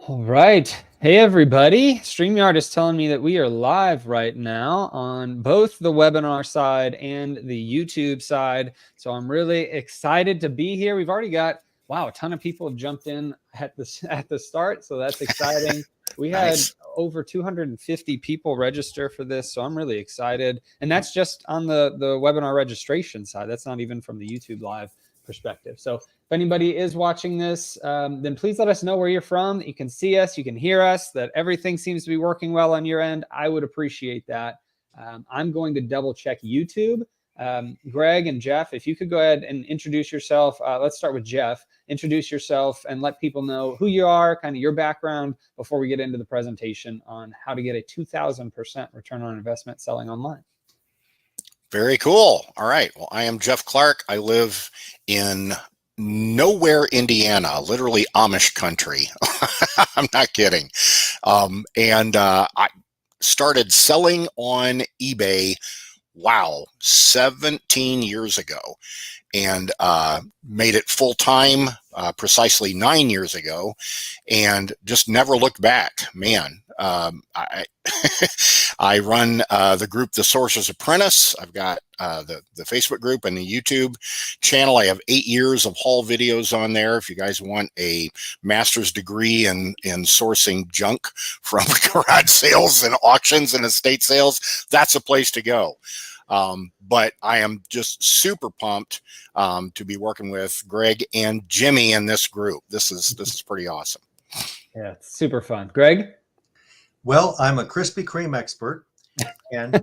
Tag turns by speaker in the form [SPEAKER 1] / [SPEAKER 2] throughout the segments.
[SPEAKER 1] All right. Hey, everybody. StreamYard is telling me that we are live right now on both the webinar side and the YouTube side. So I'm really excited to be here. We've already got, wow, a ton of people have jumped in at the start. So that's exciting. We had
[SPEAKER 2] Nice.
[SPEAKER 1] over 250 people register for this. So I'm really excited. And that's just on the webinar registration side. That's not even from the YouTube live perspective. So if anybody is watching this, then please let us know where you're from. You can see us, you can hear us, that everything seems to be working well on your end. I would appreciate that. I'm going to double check YouTube. Greg and Jeff, if you could go ahead and introduce yourself. Let's start with Jeff. Introduce yourself and let people know who you are, kind of your background, before we get into the presentation on how to get a 2,000% return on investment selling online.
[SPEAKER 2] Very cool. All right. Well, I am Jeff Clark. I live in nowhere, Indiana, literally Amish country. I'm not kidding. I started selling on eBay, 17 years ago, and made it full time precisely 9 years ago, and just never looked back. Man, I run the group The Sourcer's Apprentice. I've got the Facebook group and the YouTube channel. I have 8 years of haul videos on there. If you guys want a master's degree in sourcing junk from garage sales and auctions and estate sales, that's a place to go. But I am just super pumped to be working with Greg and Jimmy in this group. This is pretty awesome.
[SPEAKER 1] Yeah, it's super fun. Greg?
[SPEAKER 3] Well, I'm a Krispy Kreme expert, and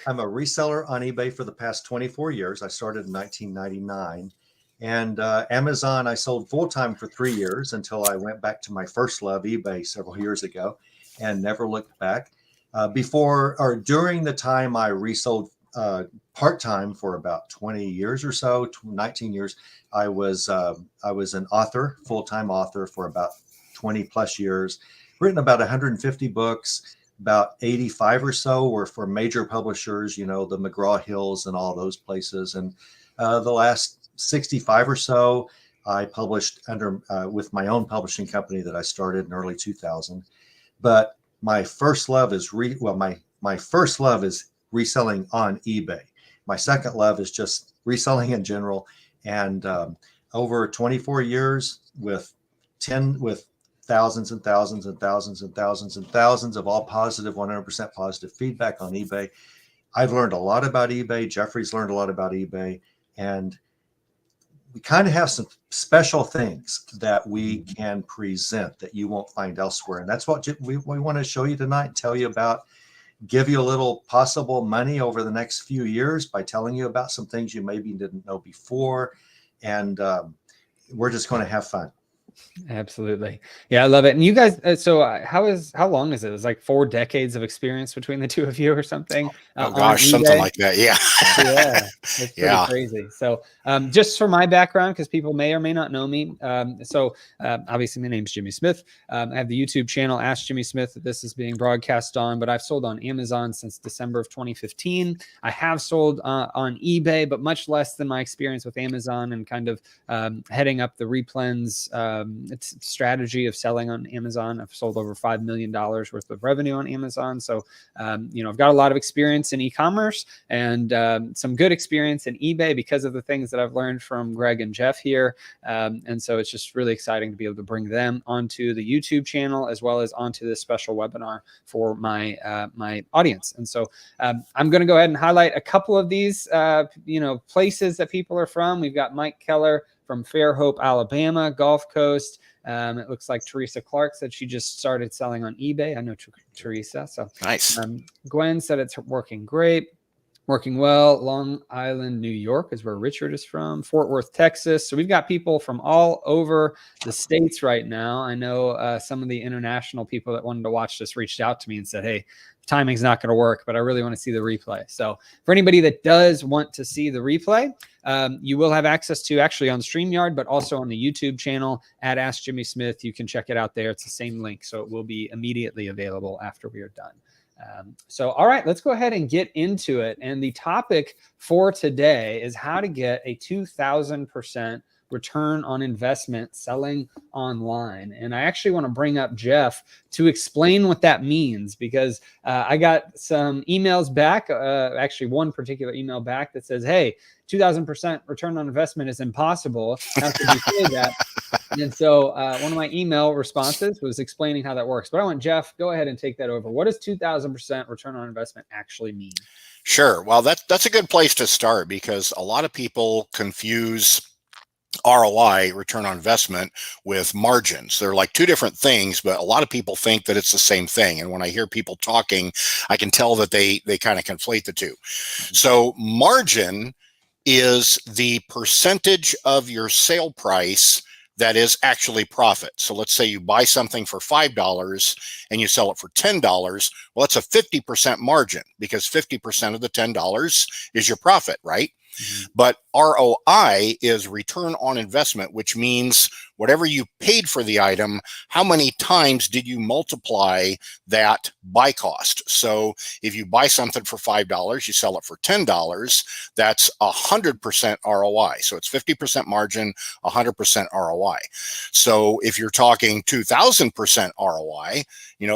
[SPEAKER 3] I'm a reseller on eBay for the past 24 years. I started in 1999, and Amazon I sold full-time for 3 years until I went back to my first love, eBay, several years ago, and never looked back. During the time I resold part-time for about 20 years or so, 19 years, I was an author, full-time author for about 20 plus years, written about 150 books, about 85 or so were for major publishers, the McGraw-Hills and all those places. And the last 65 or so, I published with my own publishing company that I started in early 2000. But my first love is my first love is reselling on eBay. My second love is just reselling in general. And over 24 years with thousands and thousands and thousands and thousands and thousands of all positive, 100% positive feedback on eBay, I've learned a lot about eBay. Jeffrey's learned a lot about eBay. And we kind of have some special things that we can present that you won't find elsewhere. And that's what we want to show you tonight, tell you about, give you a little possible money over the next few years by telling you about some things you maybe didn't know before. And we're just going to have fun.
[SPEAKER 1] Absolutely. Yeah, I love it. And you guys, how long is it? It's like 4 decades of experience between the two of you or something?
[SPEAKER 2] Oh gosh, something like that. Yeah.
[SPEAKER 1] Yeah, it's pretty crazy. So just for my background, because people may or may not know me. Obviously my name's Jimmy Smith. I have the YouTube channel, Ask Jimmy Smith, that this is being broadcast on, but I've sold on Amazon since December of 2015. I have sold on eBay, but much less than my experience with Amazon and kind of heading up the replens strategy of selling on Amazon. I've sold over $5 million worth of revenue on Amazon. So, I've got a lot of experience in e-commerce and some good experience in eBay because of the things that I've learned from Greg and Jeff here. And so it's just really exciting to be able to bring them onto the YouTube channel as well as onto this special webinar for my my audience. And so I'm going to go ahead and highlight a couple of these, places that people are from. We've got Mike Keller from Fairhope, Alabama, Gulf Coast. It looks like Teresa Clark said she just started selling on eBay. I know Teresa. So
[SPEAKER 2] nice.
[SPEAKER 1] Gwen said it's working great, working well. Long Island, New York is where Richard is from. Fort Worth, Texas. So we've got people from all over the states right now. I know some of the international people that wanted to watch this reached out to me and said, hey, timing's not going to work, but I really want to see the replay. So for anybody that does want to see the replay, you will have access to actually on StreamYard, but also on the YouTube channel at Ask Jimmy Smith. You can check it out there. It's the same link. So it will be immediately available after we are done. All right, let's go ahead and get into it. And the topic for today is how to get a 2,000% return on investment selling online. And I actually want to bring up Jeff to explain what that means, because I got some emails back, actually one particular email back that says, hey, 2,000% return on investment is impossible. How could you say that? And so one of my email responses was explaining how that works. But I want Jeff, go ahead and take that over. What does 2,000% return on investment actually mean?
[SPEAKER 2] Sure. Well, that's a good place to start, because a lot of people confuse ROI, return on investment, with margins. They're like two different things, but a lot of people think that it's the same thing. And when I hear people talking, I can tell that they kind of conflate the two. So margin is the percentage of your sale price that is actually profit. So let's say you buy something for $5 and you sell it for $10. Well, that's a 50% margin, because 50% of the $10 is your profit, right? Mm-hmm. But ROI is return on investment, which means whatever you paid for the item, how many times did you multiply that by cost? So if you buy something for $5, you sell it for $10, that's 100% ROI. So it's 50% margin, 100% ROI. So if you're talking 2,000% ROI,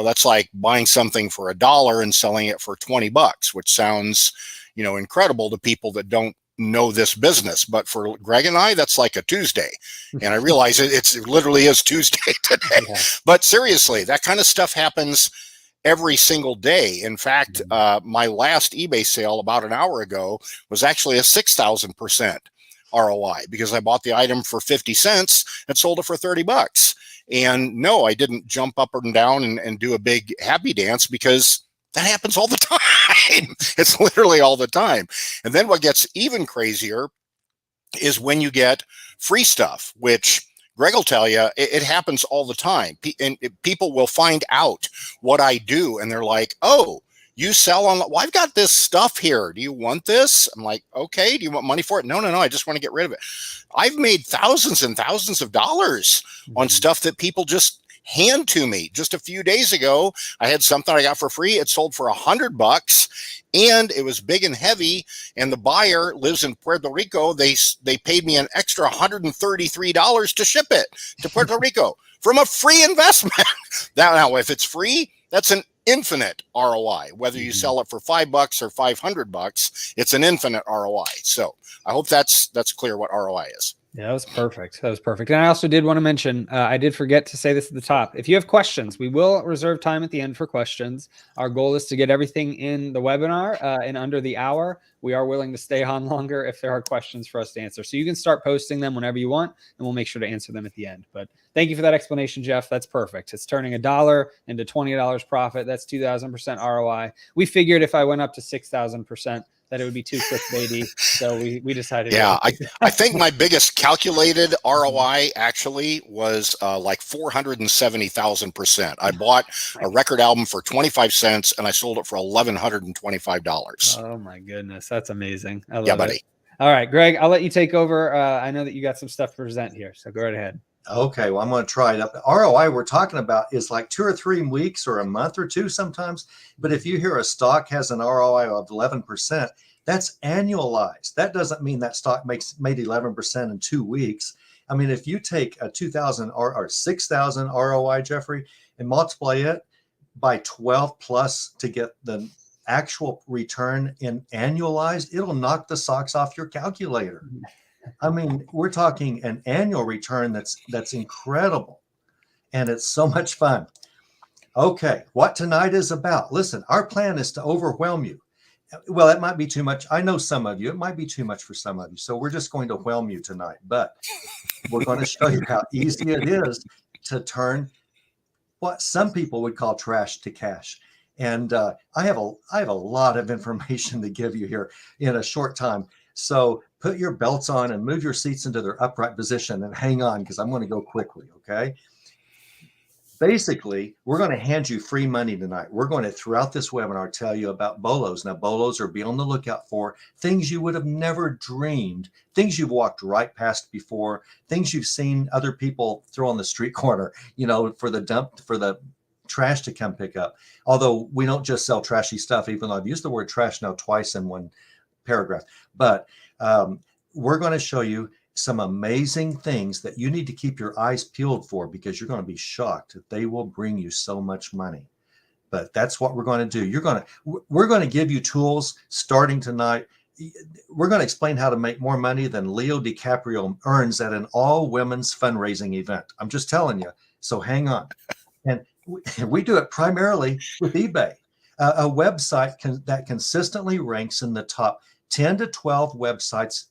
[SPEAKER 2] that's like buying something for $1 and selling it for $20, which sounds, incredible to people that don't know this business. But for Greg and I, that's like a Tuesday. And I realize it literally is Tuesday today. Yeah. But seriously, that kind of stuff happens every single day. In fact, my last eBay sale about an hour ago was actually a 6,000% ROI, because I bought the item for 50 cents and sold it for $30. And no, I didn't jump up and down and do a big happy dance, because that happens all the time. It's literally all the time. And then what gets even crazier is when you get free stuff, which Greg will tell you, it happens all the time. And people will find out what I do, and they're like, oh, you sell on, well, I've got this stuff here. Do you want this? I'm like, okay. Do you want money for it? No. I just want to get rid of it. I've made thousands and thousands of dollars on stuff that people just hand to me. Just a few days ago, I had something I got for free. It sold for $100, and it was big and heavy. And the buyer lives in Puerto Rico. They paid me an extra $133 to ship it to Puerto Rico from a free investment. Now, if it's free, that's an infinite ROI. Whether you sell it for $5 or $500, it's an infinite ROI. So I hope that's clear what ROI is.
[SPEAKER 1] Yeah, that was perfect. That was perfect. And I also did want to mention, I did forget to say this at the top. If you have questions, we will reserve time at the end for questions. Our goal is to get everything in the webinar in under the hour. We are willing to stay on longer if there are questions for us to answer. So you can start posting them whenever you want, and we'll make sure to answer them at the end. But thank you for that explanation, Jeff. That's perfect. It's turning $1 into $20 profit. That's 2,000% ROI. We figured if I went up to 6,000%, that it would be too clickbaity. So we decided.
[SPEAKER 2] Yeah, I think my biggest calculated ROI actually was like 470,000%. I bought a record album for 25 cents and I sold it for $1,125.
[SPEAKER 1] Oh my goodness. That's amazing. I love
[SPEAKER 2] yeah, buddy.
[SPEAKER 1] It. All right, Greg, I'll let you take over. I know that you got some stuff to present here, so go right ahead.
[SPEAKER 3] Okay, well, I'm going to try it up. The ROI we're talking about is like 2 or 3 weeks or a month or two sometimes. But if you hear a stock has an ROI of 11%, that's annualized. That doesn't mean that stock made 11% in 2 weeks. I mean, if you take a 2,000 or 6,000 ROI, Jeffrey, and multiply it by 12 plus to get the actual return in annualized, it'll knock the socks off your calculator. I mean, we're talking an annual return that's incredible, and it's so much fun. Okay, what tonight is about. Listen, our plan is to overwhelm you. Well, that might be too much. I know some of you, it might be too much for some of you. So we're just going to whelm you tonight, but we're going to show you how easy it is to turn what some people would call trash to cash. And I have a lot of information to give you here in a short time. So put your belts on and move your seats into their upright position and hang on, because I'm going to go quickly, okay? Basically, we're going to hand you free money tonight. We're going to, throughout this webinar, tell you about BOLOs. Now, BOLOs are be on the lookout for things you would have never dreamed, things you've walked right past before, things you've seen other people throw on the street corner, for the trash to come pick up. Although we don't just sell trashy stuff, even though I've used the word trash now twice in one paragraph. But we're going to show you some amazing things that you need to keep your eyes peeled for, because you're going to be shocked that they will bring you so much money. But that's what we're going to do. We're going to give you tools starting tonight. We're going to explain how to make more money than Leo DiCaprio earns at an all women's fundraising event. I'm just telling you. So hang on. And we do it primarily with eBay, a website that consistently ranks in the top 10 to 12 websites,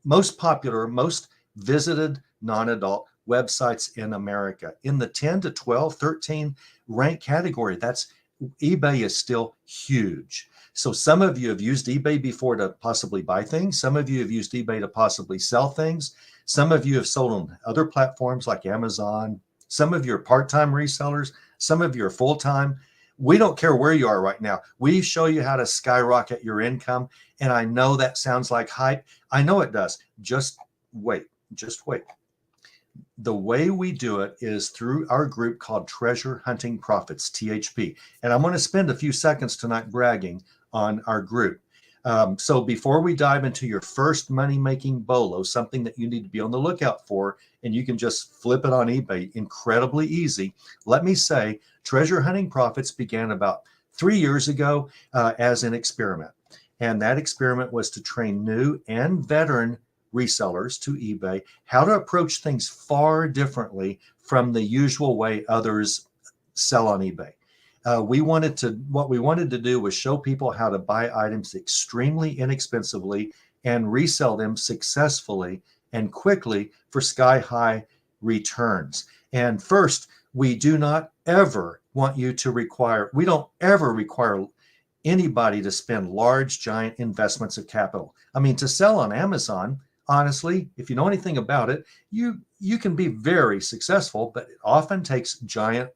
[SPEAKER 3] most popular, most visited non-adult websites in America. In the 10 to 12, 13 rank category, eBay is still huge. So some of you have used eBay before to possibly buy things. Some of you have used eBay to possibly sell things. Some of you have sold on other platforms like Amazon. Some of you are part-time resellers. Some of you are full-time. We don't care where you are right now. We show you how to skyrocket your income. And I know that sounds like hype. I know it does. Just wait. Just wait. The way we do it is through our group called Treasure Hunting Profits, THP. And I'm going to spend a few seconds tonight bragging on our group. So before we dive into your first money-making bolo, something that you need to be on the lookout for, and you can just flip it on eBay, incredibly easy. Let me say, Treasure Hunting Profits began about 3 years ago as an experiment. And that experiment was to train new and veteran resellers to eBay how to approach things far differently from the usual way others sell on eBay. What we wanted to do was show people how to buy items extremely inexpensively and resell them successfully and quickly for sky-high returns. And first, we don't ever require anybody to spend large, giant investments of capital. I mean, to sell on Amazon, honestly, if you know anything about it, you can be very successful, but it often takes giant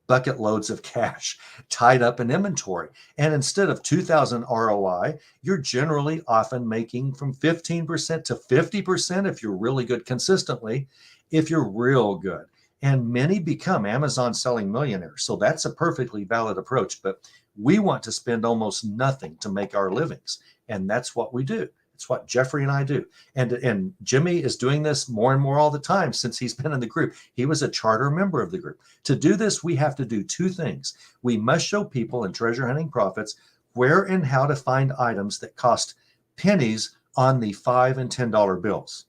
[SPEAKER 3] bucket loads of cash tied up in inventory. And instead of 2,000 ROI, you're generally often making from 15% to 50% if you're really good consistently, if you're real good. And many become Amazon selling millionaires. So that's a perfectly valid approach. But we want to spend almost nothing to make our livings. And that's what we do. It's what Jeffrey and I do. And Jimmy is doing this more and more all the time since he's been in the group. He was a charter member of the group. To do this, we have to do two things. We must show people in Treasure Hunting Profits where and how to find items that cost pennies on the $5 and $10 bills.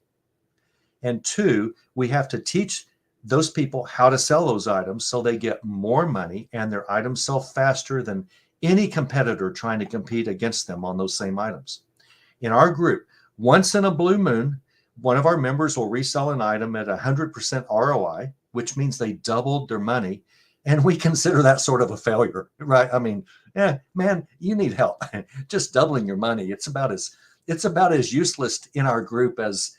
[SPEAKER 3] And two, we have to teach those people how to sell those items so they get more money and their items sell faster than any competitor trying to compete against them on those same items. In our group, once in a blue moon, one of our members will resell an item at 100% ROI, which means they doubled their money. And we consider that sort of a failure, right? I mean, man, you need help. Just doubling your money. It's about as useless in our group as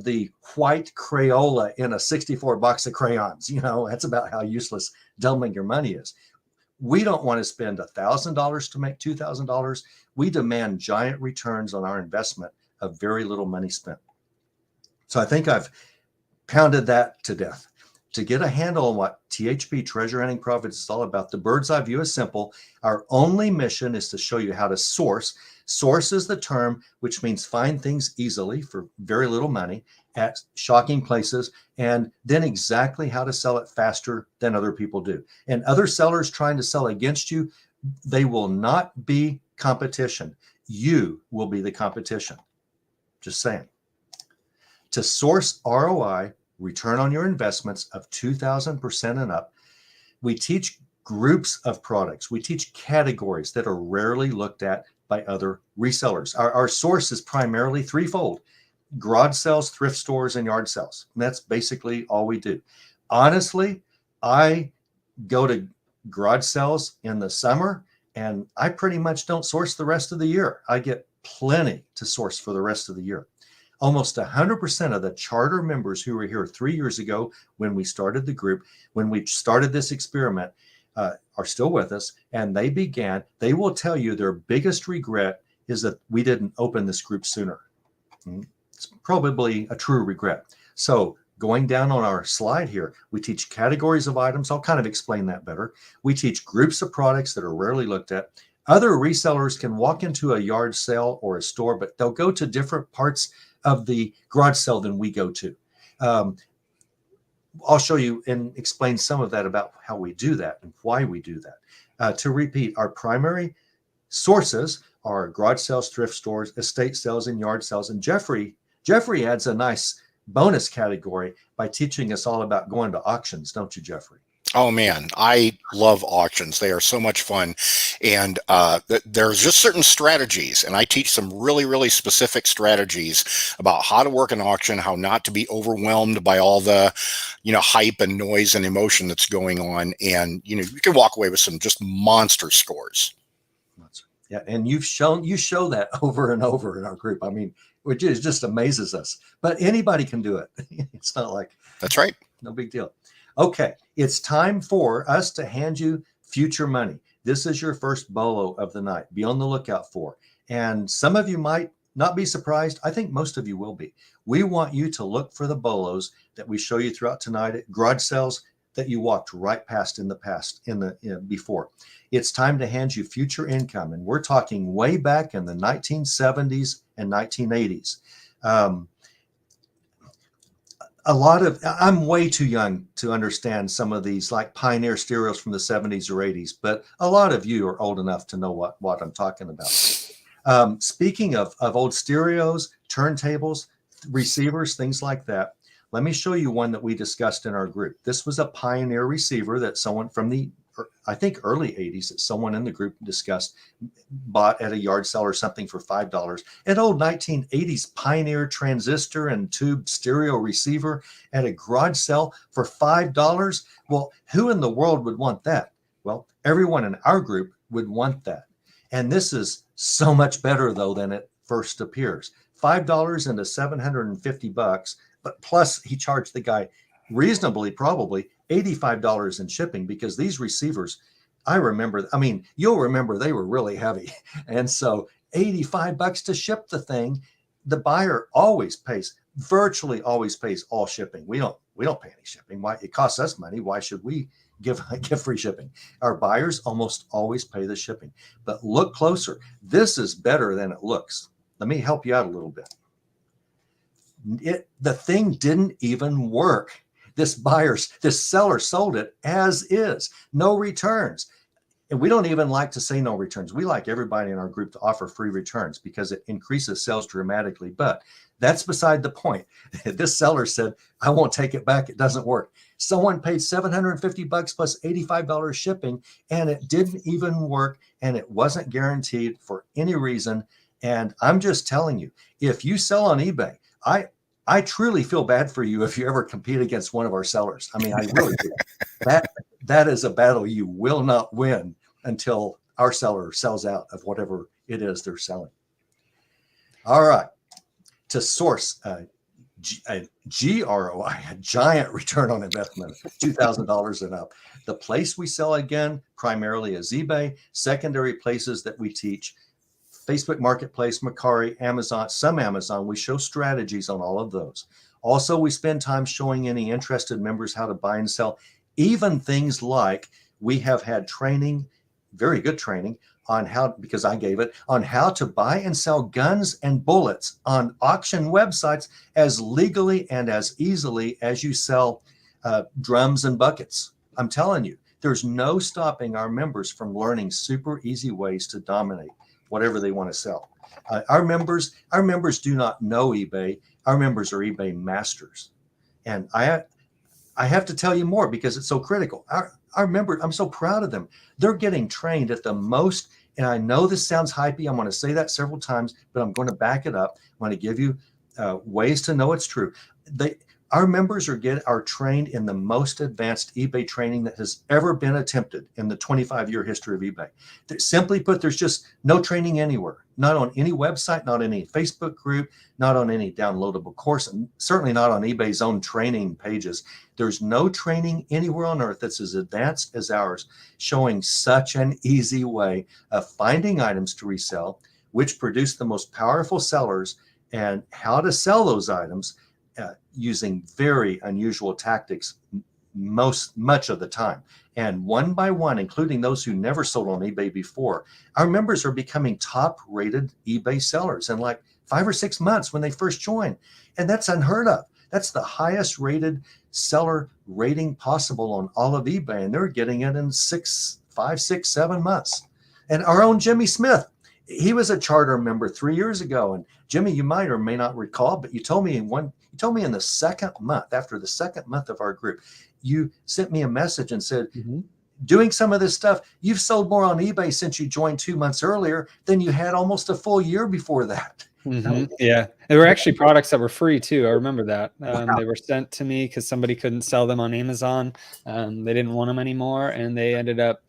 [SPEAKER 3] the white Crayola in a 64 box of crayons. You know, that's about how useless doubling your money is. We don't want to spend $1,000 to make $2,000. We demand giant returns on our investment of very little money spent. So I think I've pounded that to death. To get a handle on what THP, Treasure Hunting Profits, is all about, the bird's eye view is simple. Our only mission is to show you how to source. Source is the term which means find things easily for very little money at shocking places, and then exactly how to sell it faster than other people do. And other sellers trying to sell against you, they will not be competition. You will be the competition. Just saying. To source ROI, return on your investments of 2,000% and up, we teach groups of products. We teach categories that are rarely looked at by other resellers. Our source is primarily threefold: garage sales, thrift stores, and yard sales. And that's basically all we do. Honestly, I go to garage sales in the summer and I pretty much don't source the rest of the year. I get plenty to source for the rest of the year. Almost 100% of the charter members who were here 3 years ago when we started the group, when we started this experiment, are still with us. And they will tell you their biggest regret is that we didn't open this group sooner. It's probably a true regret. So going down on our slide here, we teach categories of items. I'll kind of explain that better. We teach groups of products that are rarely looked at. Other resellers can walk into a yard sale or a store, but they'll go to different parts of the garage sale than we go to. I'll show you and explain some of that about how we do that and why we do that. To repeat, our primary sources are garage sales, thrift stores, estate sales, and yard sales. And Jeffrey adds a nice bonus category by teaching us all about going to auctions, don't you, Jeffrey?
[SPEAKER 2] Oh man, I love auctions. They are so much fun. And there's just certain strategies, and I teach some really, really specific strategies about how to work an auction, how not to be overwhelmed by all the, hype and noise and emotion that's going on. And, you can walk away with some just monster scores.
[SPEAKER 3] Yeah, and you show that over and over in our group. I mean, which just amazes us. But anybody can do it. It's not like,
[SPEAKER 2] that's right.
[SPEAKER 3] No big deal. Okay, it's time for us to hand you future money. This is your first bolo of the night. Be on the lookout for. And some of you might not be surprised. I think most of you will be. We want you to look for the bolos that we show you throughout tonight at garage sales that you walked right past in the past, before. It's time to hand you future income. And we're talking way back in the 1970s and 1980s. I'm way too young to understand some of these like Pioneer stereos from the 70s or 80s, but a lot of you are old enough to know what I'm talking about. Speaking of old stereos, turntables, receivers, things like that, let me show you one that we discussed in our group. This was a Pioneer receiver that someone from the, I think, early 80s that someone in the group discussed, bought at a yard sale or something for $5. An old 1980s Pioneer transistor and tube stereo receiver at a garage sale for $5. Well, who in the world would want that? Well, everyone in our group would want that. And this is so much better, though, than it first appears. $5 into $750, but plus he charged the guy reasonably, probably $85 in shipping, because these receivers, you'll remember they were really heavy. And so $85 to ship the thing. The buyer virtually always pays all shipping. We don't pay any shipping. Why? It costs us money. Why should we give free shipping? Our buyers almost always pay the shipping. But look closer. This is better than it looks. Let me help you out a little bit. The thing didn't even work. This seller sold it as is, no returns. And we don't even like to say no returns. We like everybody in our group to offer free returns because it increases sales dramatically. But that's beside the point. This seller said, I won't take it back. It doesn't work. Someone paid $750 plus $85 shipping, and it didn't even work. And it wasn't guaranteed for any reason. And I'm just telling you, if you sell on eBay, I truly feel bad for you if you ever compete against one of our sellers. I mean, I really do. That is a battle you will not win until our seller sells out of whatever it is they're selling. All right. To source a GROI, a giant return on investment, $2,000 and up. The place we sell again primarily is eBay. Secondary places that we teach: Facebook Marketplace, Mercari, Amazon, some Amazon. We show strategies on all of those. Also, we spend time showing any interested members how to buy and sell, even things like we have had training, very good training on how, because I gave it, on how to buy and sell guns and bullets on auction websites as legally and as easily as you sell drums and buckets. I'm telling you, there's no stopping our members from learning super easy ways to dominate whatever they want to sell. Our members do not know eBay. Our members are eBay masters. And I have to tell you more because it's so critical. Our members, I'm so proud of them. They're getting trained at the most, and I know this sounds hypey. I'm going to say that several times, but I'm going to back it up. I'm going to give you ways to know it's true. Our members are trained in the most advanced eBay training that has ever been attempted in the 25-year history of eBay. Simply put, there's just no training anywhere, not on any website, not in any Facebook group, not on any downloadable course, and certainly not on eBay's own training pages. There's no training anywhere on earth that's as advanced as ours, showing such an easy way of finding items to resell, which produce the most powerful sellers, and how to sell those items using very unusual tactics much of the time. And one by one, including those who never sold on eBay before, our members are becoming top-rated eBay sellers in like 5 or 6 months when they first join. And that's unheard of. That's the highest rated seller rating possible on all of eBay. And they're getting it in 5, 6, 7 months. And our own Jimmy Smith, he was a charter member 3 years ago. And Jimmy, you might or may not recall, but you told me in the second month, after the second month of our group, you sent me a message and said, doing some of this stuff, you've sold more on eBay since you joined 2 months earlier than you had almost a full year before that.
[SPEAKER 1] Yeah. There were actually products that were free too. I remember that.
[SPEAKER 3] Wow.
[SPEAKER 1] They were sent to me because somebody couldn't sell them on Amazon. They didn't want them anymore. And they ended up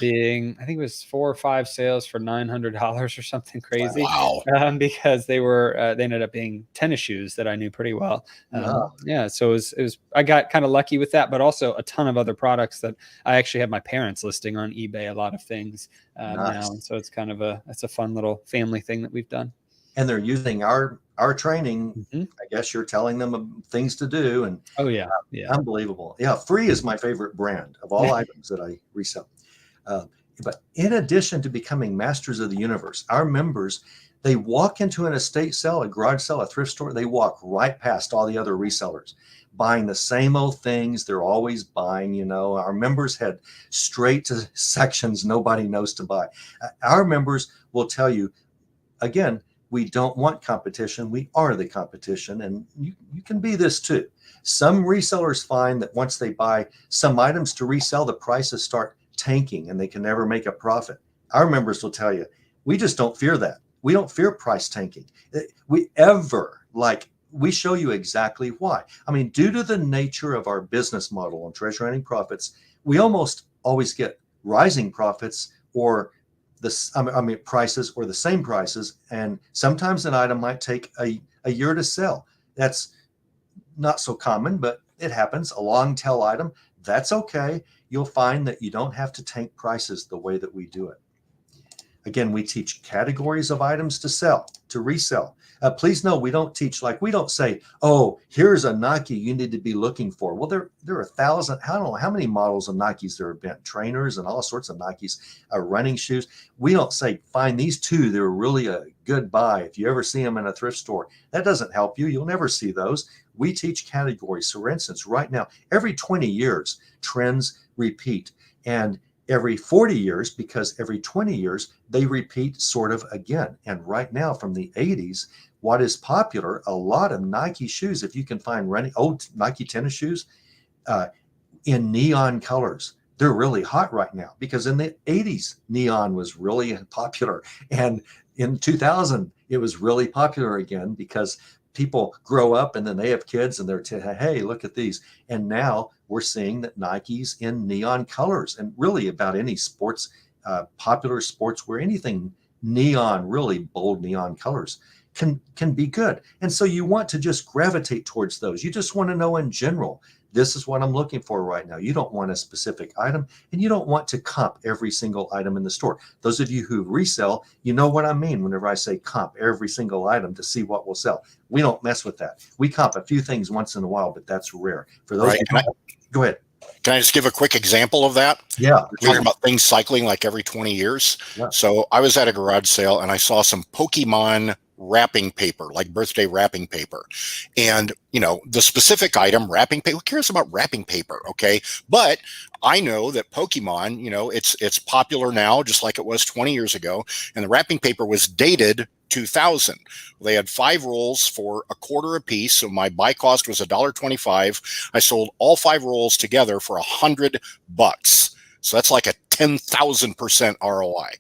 [SPEAKER 1] being, I think it was 4 or 5 sales for $900 or something crazy.
[SPEAKER 2] Wow.
[SPEAKER 1] Because they ended up being tennis shoes that I knew pretty well. Yeah. So it was, I got kind of lucky with that, but also a ton of other products that I actually have my parents listing on eBay, a lot of things now. And so it's kind of it's a fun little family thing that we've done.
[SPEAKER 3] And they're using our training. I guess you're telling them things to do. And
[SPEAKER 1] oh yeah,
[SPEAKER 3] unbelievable. Yeah, Free is my favorite brand of all items that I resell. But in addition to becoming masters of the universe, our members, they walk into an estate sale, a garage sale, a thrift store. They walk right past all the other resellers, buying the same old things they're always buying. You know, our members head straight to sections nobody knows to buy. Our members will tell you, again, we don't want competition. We are the competition. And you can be this too. Some resellers find that once they buy some items to resell, the prices start tanking and they can never make a profit. Our members will tell you, we just don't fear that. We don't fear price tanking. We show you exactly why. I mean, due to the nature of our business model on treasure hunting profits, we almost always get rising profits or prices or the same prices. And sometimes an item might take a year to sell. That's not so common, but it happens. A long tail item, that's okay. You'll find that you don't have to tank prices the way that we do it. Again, we teach categories of items to sell, to resell. Please know we don't teach, we don't say, oh, here's a Nike you need to be looking for. Well, there are 1,000, I don't know how many models of Nikes there have been, trainers and all sorts of Nikes, running shoes. We don't say, find these 2, they're really a good buy. If you ever see them in a thrift store, that doesn't help you. You'll never see those. We teach categories. So for instance, right now, every 20 years, trends repeat. And every 40 years, because every 20 years, they repeat sort of again. And right now, from the 80s, what is popular, a lot of Nike shoes, if you can find old Nike tennis shoes in neon colors, they're really hot right now because in the 80s, neon was really popular. And in 2000, it was really popular again because people grow up and then they have kids and they're hey, look at these. And now we're seeing that Nike's in neon colors, and really about any sports, popular sportswear, anything neon, really bold neon colors can be good. And so you want to just gravitate towards those. You just want to know in general, this is what I'm looking for right now. You don't want a specific item, and you don't want to comp every single item in the store. Those of you who resell, you know what I mean whenever I say comp every single item to see what will sell. We don't mess with that. We comp a few things once in a while, but that's rare. For those go ahead.
[SPEAKER 2] Can I just give a quick example of that?
[SPEAKER 3] Yeah.
[SPEAKER 2] We're talking about things cycling like every 20 years. Yeah. So I was at a garage sale and I saw some Pokemon wrapping paper, like birthday wrapping paper. And, the specific item, wrapping paper, who cares about wrapping paper? Okay. But I know that Pokemon, it's popular now, just like it was 20 years ago. And the wrapping paper was dated 2000. They had 5 rolls for $0.25 a piece. So my buy cost was $1.25. I sold all 5 rolls together for $100. So that's like a 10,000% ROI.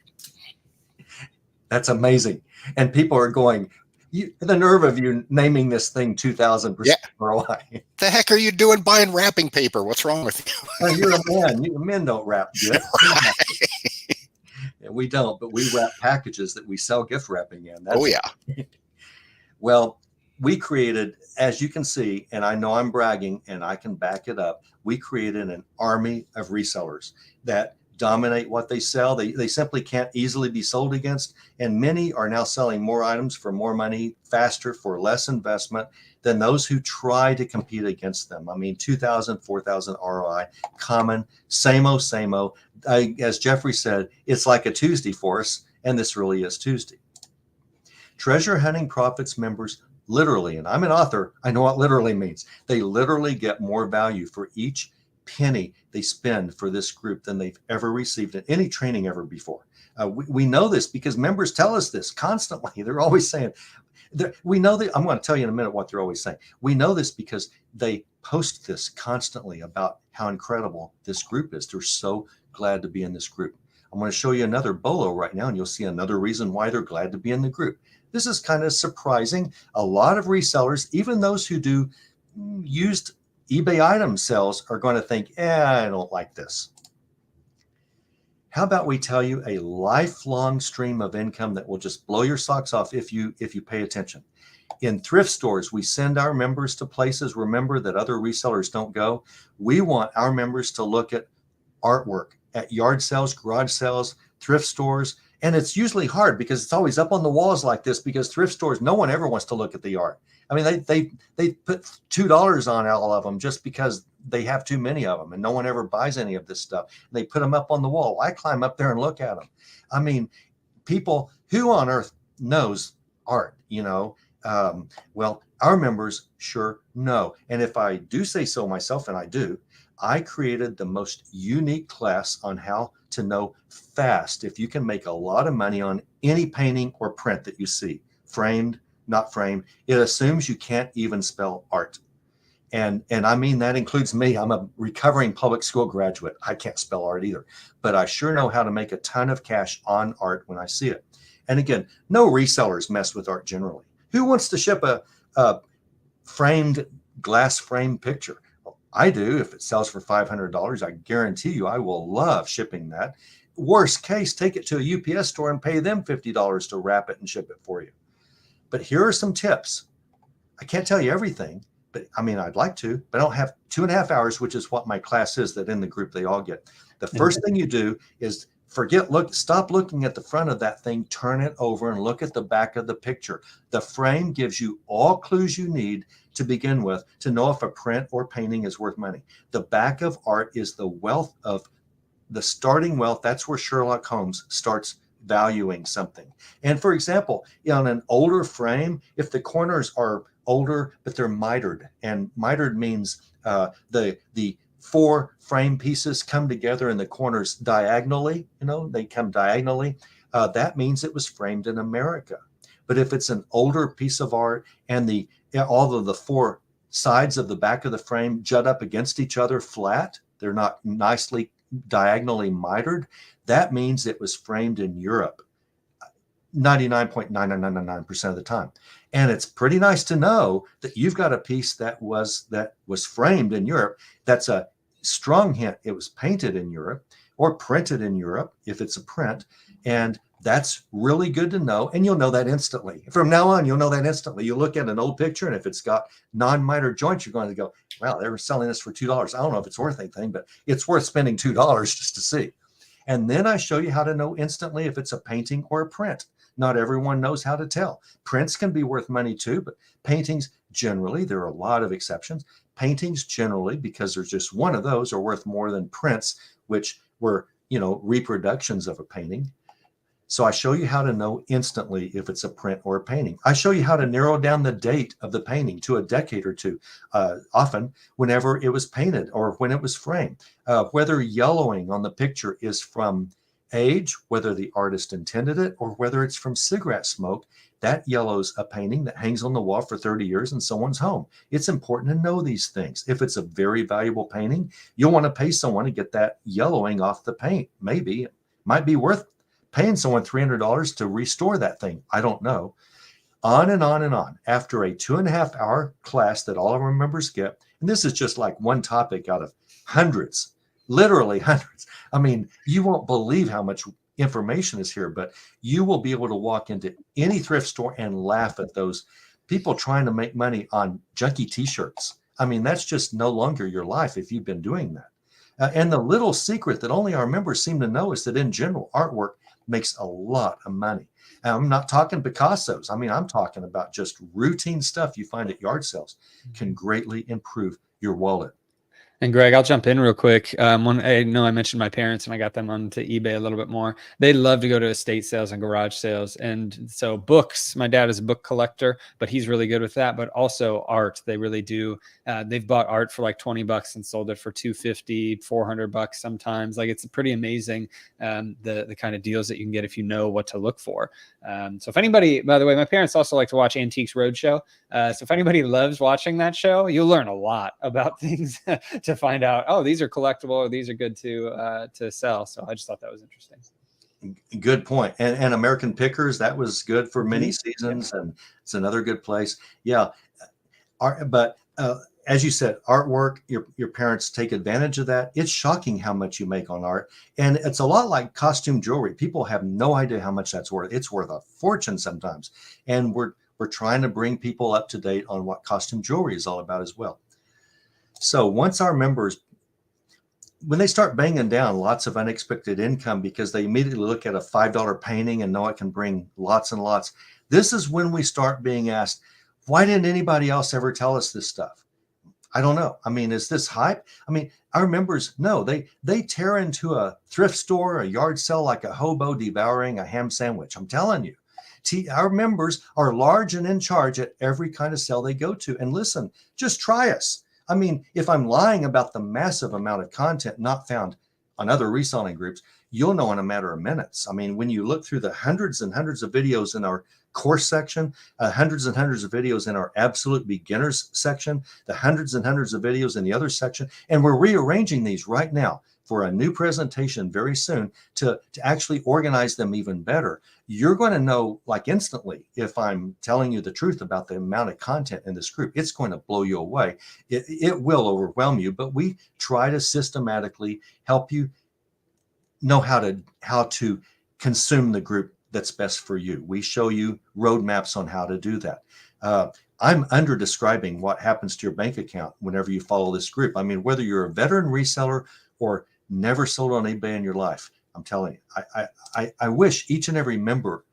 [SPEAKER 3] That's amazing. And people are going, the nerve of you naming this thing 2,000% ROI.
[SPEAKER 2] The heck are you doing buying wrapping paper? What's wrong with you?
[SPEAKER 3] You're a man. Men don't wrap gifts. Right. And we don't, but we wrap packages that we sell gift wrapping in. Well, we created, as you can see, and I know I'm bragging and I can back it up, we created an army of resellers that dominate what they sell. They simply can't easily be sold against. And many are now selling more items for more money, faster, for less investment than those who try to compete against them. I mean, 2,000, 4,000 ROI, common, same-o, same-o. As Jeffrey said, it's like a Tuesday for us, and this really is Tuesday. Treasure Hunting Profits members literally, and I'm an author, I know what literally means. They literally get more value for each penny they spend for this group than they've ever received in any training ever before. We know this because members tell us this constantly. They're always saying, we know that. I'm going to tell you in a minute what they're always saying. We know this because they post this constantly about how incredible this group is. They're so glad to be in this group. I'm going to show you another bolo right now, and you'll see another reason why they're glad to be in the group. This is kind of surprising. A lot of resellers, even those who do used eBay item sales, are going to think, I don't like this. How about we tell you a lifelong stream of income that will just blow your socks off if you pay attention. In thrift stores, we send our members to places, remember, that other resellers don't go. We want our members to look at artwork at yard sales, garage sales, thrift stores. And it's usually hard because it's always up on the walls like this, because thrift stores, no one ever wants to look at the art. I mean, they put $2 on all of them just because they have too many of them, and no one ever buys any of this stuff. They put them up on the wall. I climb up there and look at them. I mean, people, who on earth knows art, you know? Well, our members sure know. And if I do say so myself, and I do, I created the most unique class on how to know fast if you can make a lot of money on any painting or print that you see, framed, not framed. It assumes you can't even spell art. And I mean, that includes me. I'm a recovering public school graduate. I can't spell art either, but I sure know how to make a ton of cash on art when I see it. And again, no resellers mess with art generally. Who wants to ship a framed glass frame picture? Well, I do. If it sells for $500, I guarantee you I will love shipping that. Worst case, take it to a UPS store and pay them $50 to wrap it and ship it for you. But here are some tips. I can't tell you everything, but I mean, I'd like to, but I don't have 2.5 hours, which is what my class is, that in the group they all get. The first thing you do is stop looking at the front of that thing, turn it over and look at the back of the picture. The frame gives you all clues you need to begin with to know if a print or painting is worth money. The back of art is the wealth of the starting wealth. That's where Sherlock Holmes starts valuing something. And for example, on an older frame, if the corners are older, but they're mitered, and mitered means the 4 frame pieces come together in the corners diagonally, they come diagonally. That means it was framed in America. But if it's an older piece of art and all of the 4 sides of the back of the frame jut up against each other flat, they're not nicely diagonally mitered, that means it was framed in Europe 99.9999% of the time. And it's pretty nice to know that you've got a piece that was framed in Europe. That's a strong hint it was painted in Europe or printed in Europe if it's a print. And that's really good to know. And you'll know that instantly. From now on, you'll know that instantly. You look at an old picture, and if it's got non-mitered joints, you're going to go, wow, they were selling this for $2. I don't know if it's worth anything, but it's worth spending $2 just to see. And then I show you how to know instantly if it's a painting or a print. Not everyone knows how to tell. Prints can be worth money too, but paintings generally, there are a lot of exceptions. Paintings generally, because there's just one of those, are worth more than prints, which were, reproductions of a painting. So I show you how to know instantly if it's a print or a painting. I show you how to narrow down the date of the painting to a decade or two, often whenever it was painted or when it was framed. Whether yellowing on the picture is from age, whether the artist intended it, or whether it's from cigarette smoke, that yellows a painting that hangs on the wall for 30 years in someone's home. It's important to know these things. If it's a very valuable painting, you'll want to pay someone to get that yellowing off the paint. Maybe it might be worth paying someone $300 to restore that thing. I don't know. On and on and on. After a 2.5-hour class that all of our members get, and this is just like one topic out of hundreds, literally hundreds. I mean, you won't believe how much information is here, but you will be able to walk into any thrift store and laugh at those people trying to make money on junky t-shirts. I mean, that's just no longer your life if you've been doing that. And the little secret that only our members seem to know is that in general, artwork makes a lot of money. And I'm not talking Picassos. I mean, I'm talking about just routine stuff you find at yard sales can greatly improve your wallet.
[SPEAKER 1] And Greg, I'll jump in real quick. When I know I mentioned my parents and I got them onto eBay a little bit more. They love to go to estate sales and garage sales. And so books, my dad is a book collector, but he's really good with that. But also art, they really do. They've bought art for like $20 and sold it for $250, $400 sometimes. Like it's pretty amazing the kind of deals that you can get if you know what to look for. So if anybody, by the way, my parents also like to watch Antiques Roadshow. So if anybody loves watching that show, you'll learn a lot about things to find out, oh, these are collectible or these are good to sell. So I just thought that was interesting.
[SPEAKER 3] Good point. And American Pickers, that was good for many seasons, and it's another good place. Yeah. But as you said, artwork, your parents take advantage of that. It's shocking how much you make on art. And it's a lot like costume jewelry. People have no idea how much that's worth. It's worth a fortune sometimes. And we're trying to bring people up to date on what costume jewelry is all about as well. So once our members, when they start banging down lots of unexpected income because they immediately look at a $5 painting and know it can bring lots and lots, this is when we start being asked, why didn't anybody else ever tell us this stuff? I don't know. I mean, is this hype? I mean, our members, no, they tear into a thrift store, a yard sale like a hobo devouring a ham sandwich. I'm telling you. Our members are large and in charge at every kind of sale they go to. And listen, just try us. I mean, if I'm lying about the massive amount of content not found on other reselling groups, you'll know in a matter of minutes. I mean, when you look through the hundreds and hundreds of videos in our course section, hundreds and hundreds of videos in our absolute beginners section, the hundreds and hundreds of videos in the other section, and we're rearranging these right now for a new presentation very soon to actually organize them even better. You're going to know like instantly if I'm telling you the truth about the amount of content in this group. It's going to blow you away. It will overwhelm you, but we try to systematically help you know how to consume the group that's best for you. We show you roadmaps on how to do that. I'm under describing what happens to your bank account whenever you follow this group. I mean, whether you're a veteran reseller or never sold on eBay in your life, I'm telling you, I wish each and every member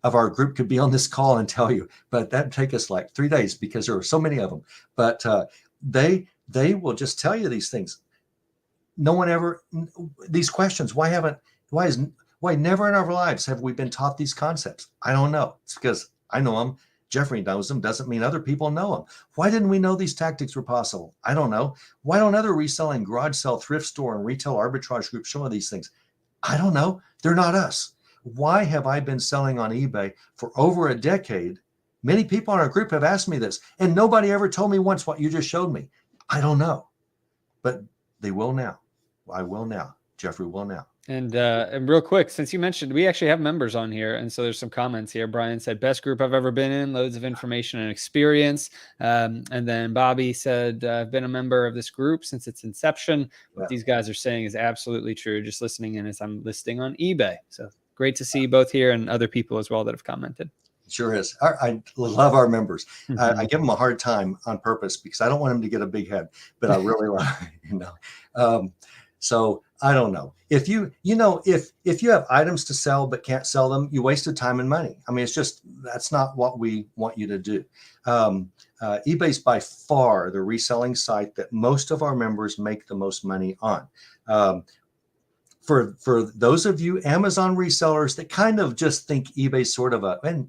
[SPEAKER 3] of our group could be on this call and tell you, but that'd take us like 3 days because there are so many of them. But they will just tell you these things. No one ever, these questions, why never in our lives have we been taught these concepts? I don't know. It's because I know them. Jeffrey knows them. Doesn't mean other people know them. Why didn't we know these tactics were possible? I don't know. Why don't other reselling, garage sale, thrift store, and retail arbitrage groups show these things? I don't know. They're not us. Why have I been selling on eBay for over a decade? Many people in our group have asked me this, and nobody ever told me once what you just showed me. I don't know, but they will now. I will now. Jeffrey will now.
[SPEAKER 1] And real quick, since you mentioned, we actually have members on here. And so there's some comments here. Brian said, best group I've ever been in, loads of information and experience. And then Bobby said, I've been a member of this group since its inception. What these guys are saying is absolutely true. Just listening in as I'm listing on eBay. So great to see you both here and other people as well that have commented.
[SPEAKER 3] Sure is. I love our members. I give them a hard time on purpose because I don't want them to get a big head, but I really love, so I don't know. If you have items to sell but can't sell them, you wasted time and money. I mean, that's not what we want you to do. eBay's by far the reselling site that most of our members make the most money on. For those of you Amazon resellers that kind of just think eBay's sort of and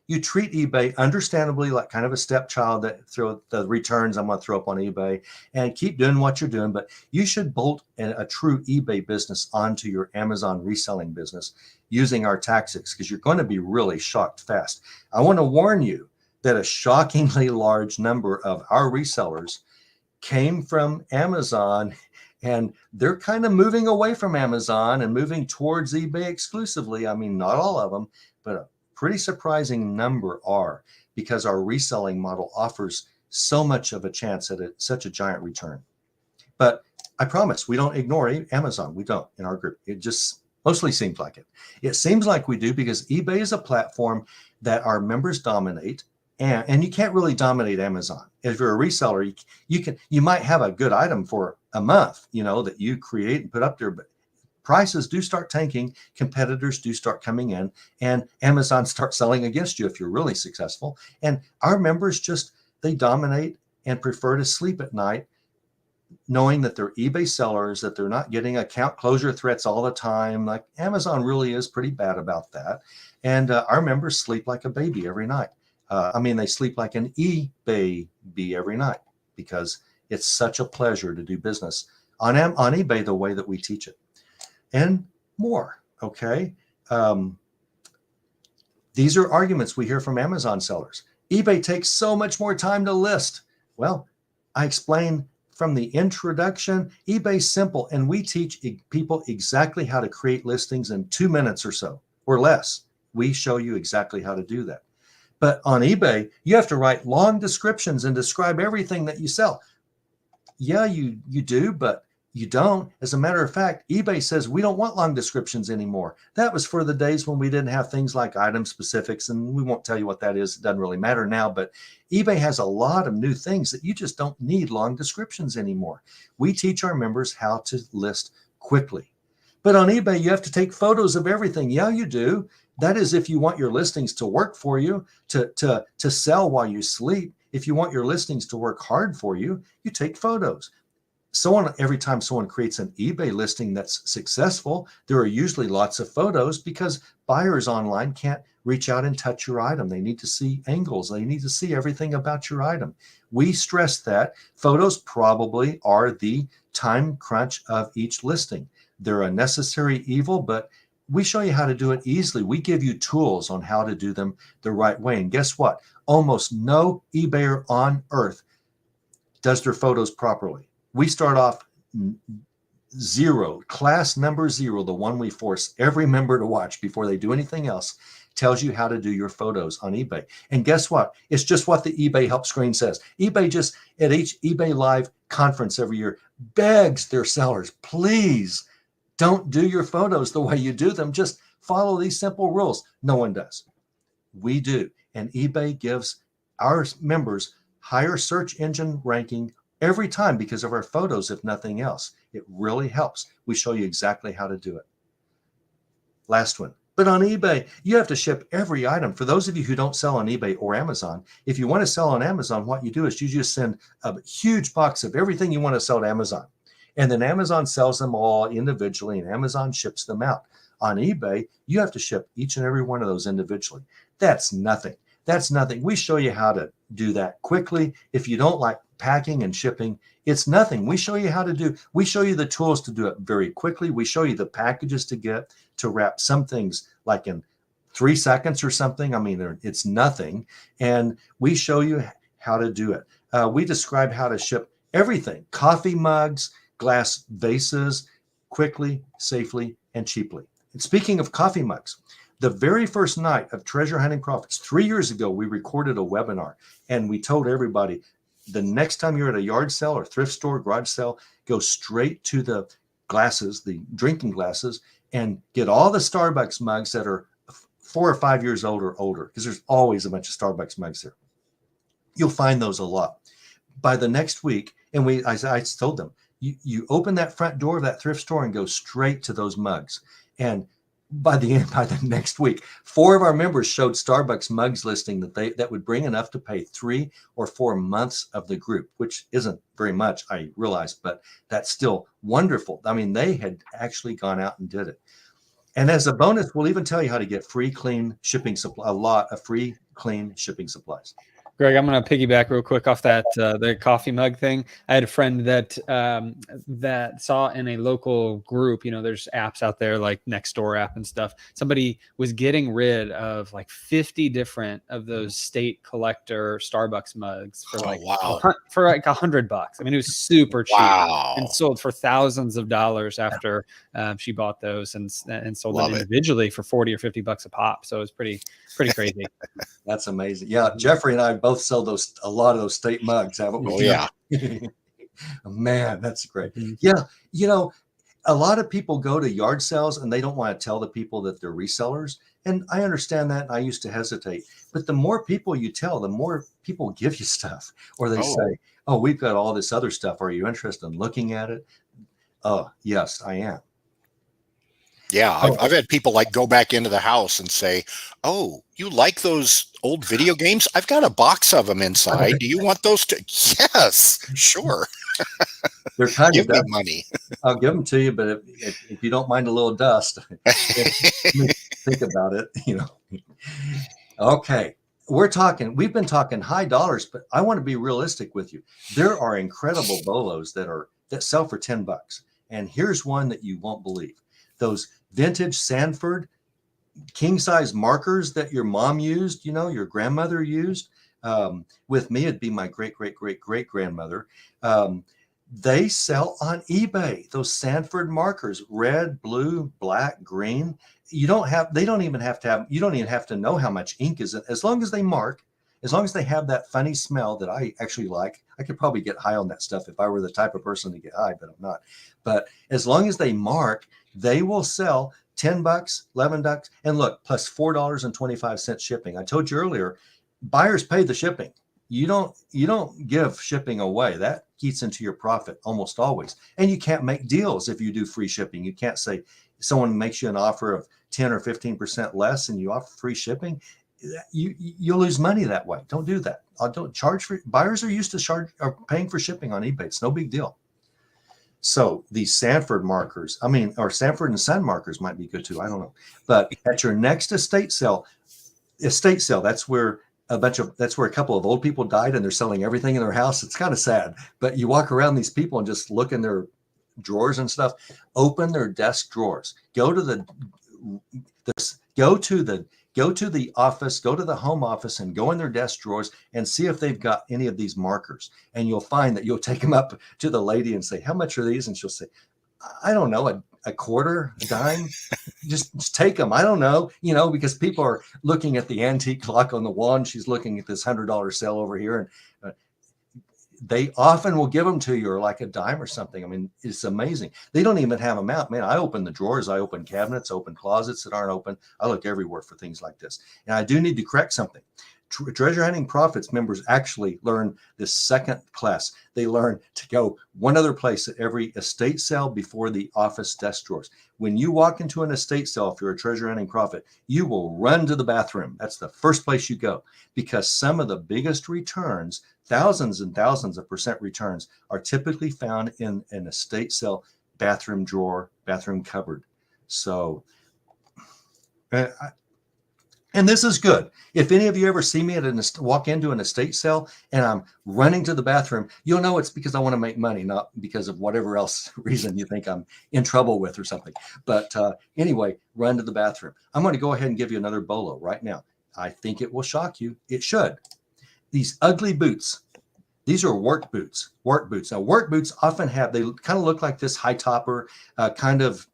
[SPEAKER 3] you treat eBay understandably like kind of a stepchild that throw the returns I'm going to throw up on eBay and keep doing what you're doing. But you should bolt a true eBay business onto your Amazon reselling business using our tactics because you're going to be really shocked fast. I want to warn you that a shockingly large number of our resellers came from Amazon and they're kind of moving away from Amazon and moving towards eBay exclusively. I mean, not all of them, but a pretty surprising number are because our reselling model offers so much of a chance at such a giant return. But I promise we don't ignore Amazon. We don't in our group. It just mostly seems like it. It seems like we do because eBay is a platform that our members dominate. And you can't really dominate Amazon. If you're a reseller, you might have a good item for a month, that you create and put up there, but prices do start tanking, competitors do start coming in, and Amazon starts selling against you if you're really successful. And our members they dominate and prefer to sleep at night knowing that they're eBay sellers, that they're not getting account closure threats all the time. Like Amazon really is pretty bad about that. And our members sleep like a baby every night. They sleep like an eBay every night because it's such a pleasure to do business on eBay the way that we teach it and more. Okay. These are arguments we hear from Amazon sellers. eBay takes so much more time to list. Well, I explain from the introduction, eBay's simple, and we teach people exactly how to create listings in 2 minutes or so, or less. We show you exactly how to do that. But on eBay, you have to write long descriptions and describe everything that you sell. Yeah, you do, but you don't. As a matter of fact, eBay says we don't want long descriptions anymore. That was for the days when we didn't have things like item specifics, and we won't tell you what that is. It doesn't really matter now, but eBay has a lot of new things that you just don't need long descriptions anymore. We teach our members how to list quickly. But on eBay, you have to take photos of everything. Yeah, you do. That is if you want your listings to work for you, to sell while you sleep. If you want your listings to work hard for you, you take photos. Every time someone creates an eBay listing that's successful, there are usually lots of photos because buyers online can't reach out and touch your item. They need to see angles. They need to see everything about your item. We stress that photos probably are the time crunch of each listing. They're a necessary evil, but we show you how to do it easily. We give you tools on how to do them the right way. And guess what? Almost no eBayer on earth does their photos properly. We start off 0, class number 0, the one we force every member to watch before they do anything else, tells you how to do your photos on eBay. And guess what? It's just what the eBay help screen says. eBay just, at each eBay Live conference every year, begs their sellers, please don't do your photos the way you do them. Just follow these simple rules. No one does. We do. And eBay gives our members higher search engine ranking every time because of our photos, if nothing else. It really helps. We show you exactly how to do it. Last one. But on eBay, you have to ship every item. For those of you who don't sell on eBay or Amazon, if you want to sell on Amazon, what you do is you just send a huge box of everything you want to sell to Amazon. And then Amazon sells them all individually and Amazon ships them out. On eBay, you have to ship each and every one of those individually. That's nothing. That's nothing. We show you how to do that quickly. If you don't like packing and shipping, it's nothing. We show you how to do, we show you the tools to do it very quickly. We show you the packages to get, to wrap some things like in 3 seconds or something. It's nothing. And we show you how to do it. We describe how to ship everything, coffee mugs, glass vases, quickly, safely, and cheaply. And speaking of coffee mugs, the very first night of Treasure Hunting Profits, 3 years ago, we recorded a webinar and we told everybody the next time you're at a yard sale or thrift store, garage sale, go straight to the glasses, the drinking glasses, and get all the Starbucks mugs that are 4 or 5 years old or older, because there's always a bunch of Starbucks mugs there. You'll find those a lot. By the next week, and I told them, you open that front door of that thrift store and go straight to those mugs. And by the next week, 4 of our members showed Starbucks mugs listing that would bring enough to pay 3 or 4 months of the group, which isn't very much, I realize, but that's still wonderful. They had actually gone out and did it. And as a bonus, we'll even tell you how to get free, clean shipping supply, a lot of free, clean shipping supplies.
[SPEAKER 1] Greg, I'm going to piggyback real quick off that the coffee mug thing. I had a friend that that saw in a local group, there's apps out there like Nextdoor app and stuff. Somebody was getting rid of like 50 different of those state collector Starbucks mugs for like $100. It was super cheap and sold for thousands of dollars after she bought those and sold them individually for $40 or $50 a pop. So it was pretty crazy.
[SPEAKER 3] That's amazing. Yeah, Jeffrey and I both sell a lot of those state mugs, haven't we?
[SPEAKER 2] Oh, yeah.
[SPEAKER 3] Man, that's great. Yeah, a lot of people go to yard sales and they don't want to tell the people that they're resellers. And I understand that. I used to hesitate. But the more people you tell, the more people give you stuff. Or they say, oh, we've got all this other stuff. Are you interested in looking at it? Oh, yes, I am.
[SPEAKER 2] Yeah,
[SPEAKER 3] Oh,
[SPEAKER 2] I've had people like go back into the house and say, "Oh, you like those old video games? I've got a box of them inside. Do you want those to?" Yes, sure.
[SPEAKER 3] they're kind of
[SPEAKER 2] Give me
[SPEAKER 3] dust.
[SPEAKER 2] money.
[SPEAKER 3] I'll give them to you, but if you don't mind a little dust, think about it. Okay. We've been talking high dollars, but I want to be realistic with you. There are incredible bolos that sell for $10. And here's one that you won't believe. Those vintage Sanford king size markers that your mom used, your grandmother used. With me, it'd be my great, great, great, great grandmother. They sell on eBay, those Sanford markers, red, blue, black, green. You don't even have to know how much ink is in, as long as they mark, as long as they have that funny smell that I actually like. I could probably get high on that stuff if I were the type of person to get high, but I'm not. But as long as they mark, they will sell $10, $11, and look, plus $4.25 shipping. I told you earlier, buyers pay the shipping. You don't give shipping away. That eats into your profit almost always. And you can't make deals if you do free shipping. You can't say someone makes you an offer of 10 or 15% less and you offer free shipping. You'll lose money that way. Don't do that. Don't charge for buyers are used to paying for shipping on eBay. It's no big deal. So these Sanford markers, or Sanford and Son markers might be good too. I don't know. But at your next estate sale, that's where a couple of old people died and they're selling everything in their house. It's kind of sad, but you walk around these people and just look in their drawers and stuff, open their desk drawers, go to the office, go to the home office and go in their desk drawers and see if they've got any of these markers. And you'll find that you'll take them up to the lady and say, "How much are these?" And she'll say, "I don't know, a quarter, a dime." just take them. I don't know, because people are looking at the antique clock on the wall and she's looking at this $100 sale over here. And they often will give them to you or like a dime or something. It's amazing. They don't even have them out, man. I open the drawers, I open cabinets, open closets that aren't open. I look everywhere for things like this. And I do need to correct something. Treasure Hunting Profits members actually learn this second class. They learn to go one other place at every estate sale before the office desk drawers. When you walk into an estate sale, if you're a Treasure Hunting Profit, you will run to the bathroom. That's the first place you go, because some of the biggest returns, thousands and thousands of % returns, are typically found in an estate sale bathroom drawer, bathroom cupboard. So, and this is good. If any of you ever see me walk into an estate sale and I'm running to the bathroom, you'll know it's because I want to make money, not because of whatever else reason you think I'm in trouble with or something. But anyway, run to the bathroom. I'm going to go ahead and give you another bolo right now. I think it will shock you. It should. These ugly boots. These are work boots. Work boots. Now, work boots often they kind of look like this high topper, kind of,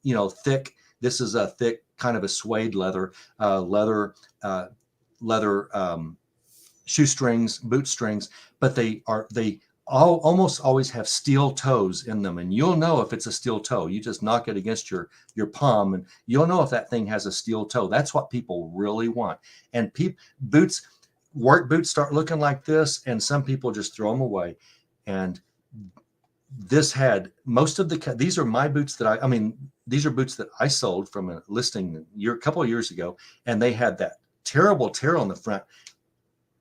[SPEAKER 3] thick. This is a thick kind of a suede leather shoestrings, boot strings, but they almost always have steel toes in them, and you'll know if it's a steel toe. You just knock it against your palm, and you'll know if that thing has a steel toe. That's what people really want. And work boots start looking like this, and some people just throw them away. And this had these are my boots these are boots that I sold from a listing a couple of years ago, and they had that terrible tear on the front.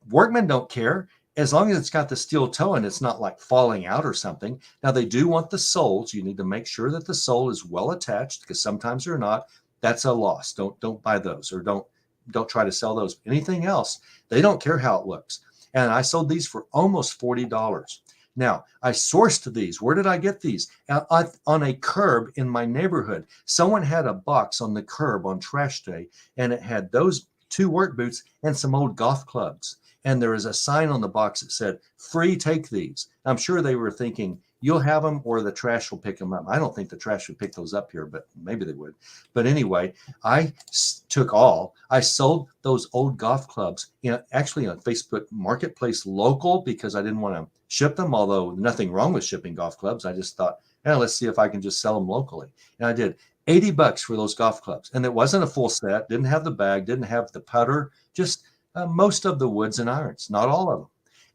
[SPEAKER 3] Workmen don't care as long as it's got the steel toe and it's not like falling out or something. Now, they do want the soles. You need to make sure that the sole is well attached, because sometimes they're not. That's a loss. Don't buy those, or don't try to sell those. Anything else, they don't care how it looks. And I sold these for almost $40. Now, I sourced these. Where did I get these? On a curb in my neighborhood. Someone had a box on the curb on trash day, and it had those 2 work boots and some old golf clubs. And there is a sign on the box that said, "Free, take these." I'm sure they were thinking, you'll have them or the trash will pick them up. I don't think the trash would pick those up here, but maybe they would. But anyway, I sold those old golf clubs, actually on Facebook Marketplace local, because I didn't want to ship them, although nothing wrong with shipping golf clubs. I just thought, let's see if I can just sell them locally. And I did. $80 for those golf clubs. And it wasn't a full set, didn't have the bag, didn't have the putter, just most of the woods and irons, not all of them,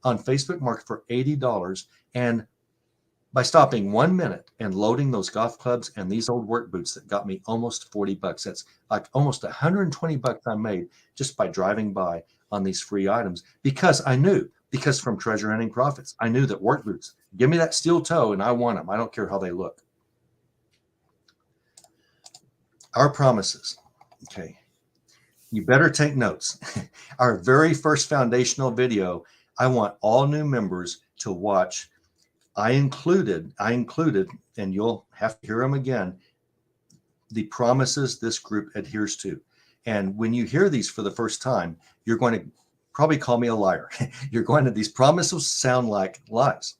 [SPEAKER 3] on Facebook Market for $80. And by stopping 1 minute and loading those golf clubs and these old work boots that got me almost 40 bucks. That's like almost 120 bucks I made just by driving by on these free items, because from Treasure Hunting Profits, I knew that work boots, give me that steel toe and I want them. I don't care how they look. Our promises. Okay. You better take notes. Our very first foundational video, I want all new members to watch. I included, and you'll have to hear them again, the promises this group adheres to. And when you hear these for the first time, you're going to probably call me a liar. These promises sound like lies.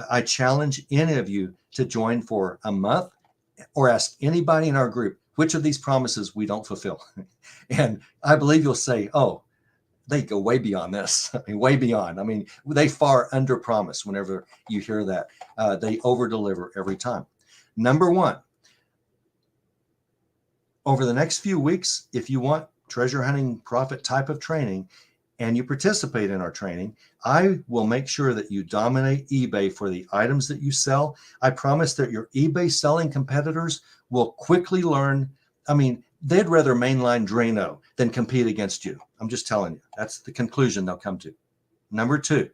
[SPEAKER 3] I challenge any of you to join for a month or ask anybody in our group which of these promises we don't fulfill. And I believe you'll say, oh, they go way beyond this. I mean, way beyond. I mean, they far under promise whenever you hear that. They over deliver every time. Number one, over the next few weeks, if you want treasure hunting profit type of training and you participate in our training, I will make sure that you dominate eBay for the items that you sell. I promise that your eBay selling competitors will quickly learn. I mean, they'd rather mainline Drano than compete against you. I'm just telling you, that's the conclusion they'll come to. Number two,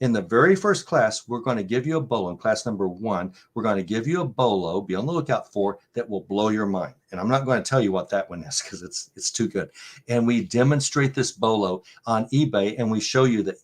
[SPEAKER 3] in the very first class, we're going to give you a bolo. In class number 1, we're going to give you a bolo, be on the lookout for, that will blow your mind. And I'm not going to tell you what that one is because it's too good. And we demonstrate this bolo on eBay, and we show you that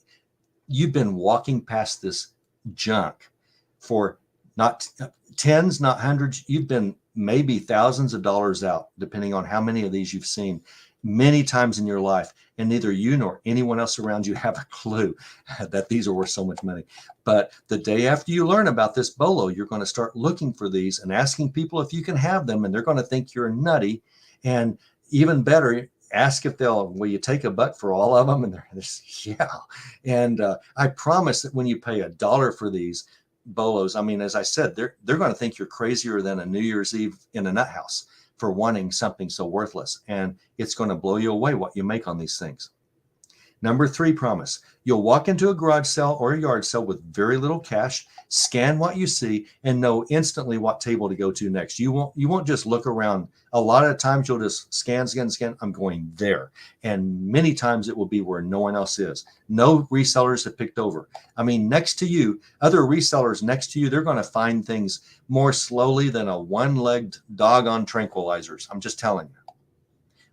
[SPEAKER 3] you've been walking past this junk for not tens, not hundreds. You've been maybe thousands of dollars out, depending on how many of these you've seen many times in your life. And neither you nor anyone else around you have a clue that these are worth so much money. But the day after you learn about this bolo, you're going to start looking for these and asking people if you can have them. And they're going to think you're nutty. And even better, ask if will you take $1 for all of them? And they're yeah. And I promise that when you pay $1 for these bolos, I mean, as I said, they're going to think you're crazier than a New Year's Eve in a nut house for wanting something so worthless. And it's going to blow you away what you make on these things. Number 3 promise. You'll walk into a garage sale or a yard sale with very little cash, scan what you see, and know instantly what table to go to next. You won't just look around. A lot of times you'll just scan. I'm going there. And many times it will be where no one else is. No resellers have picked over. I mean, next to you, other resellers next to you, they're going to find things more slowly than a one-legged dog on tranquilizers. I'm just telling you.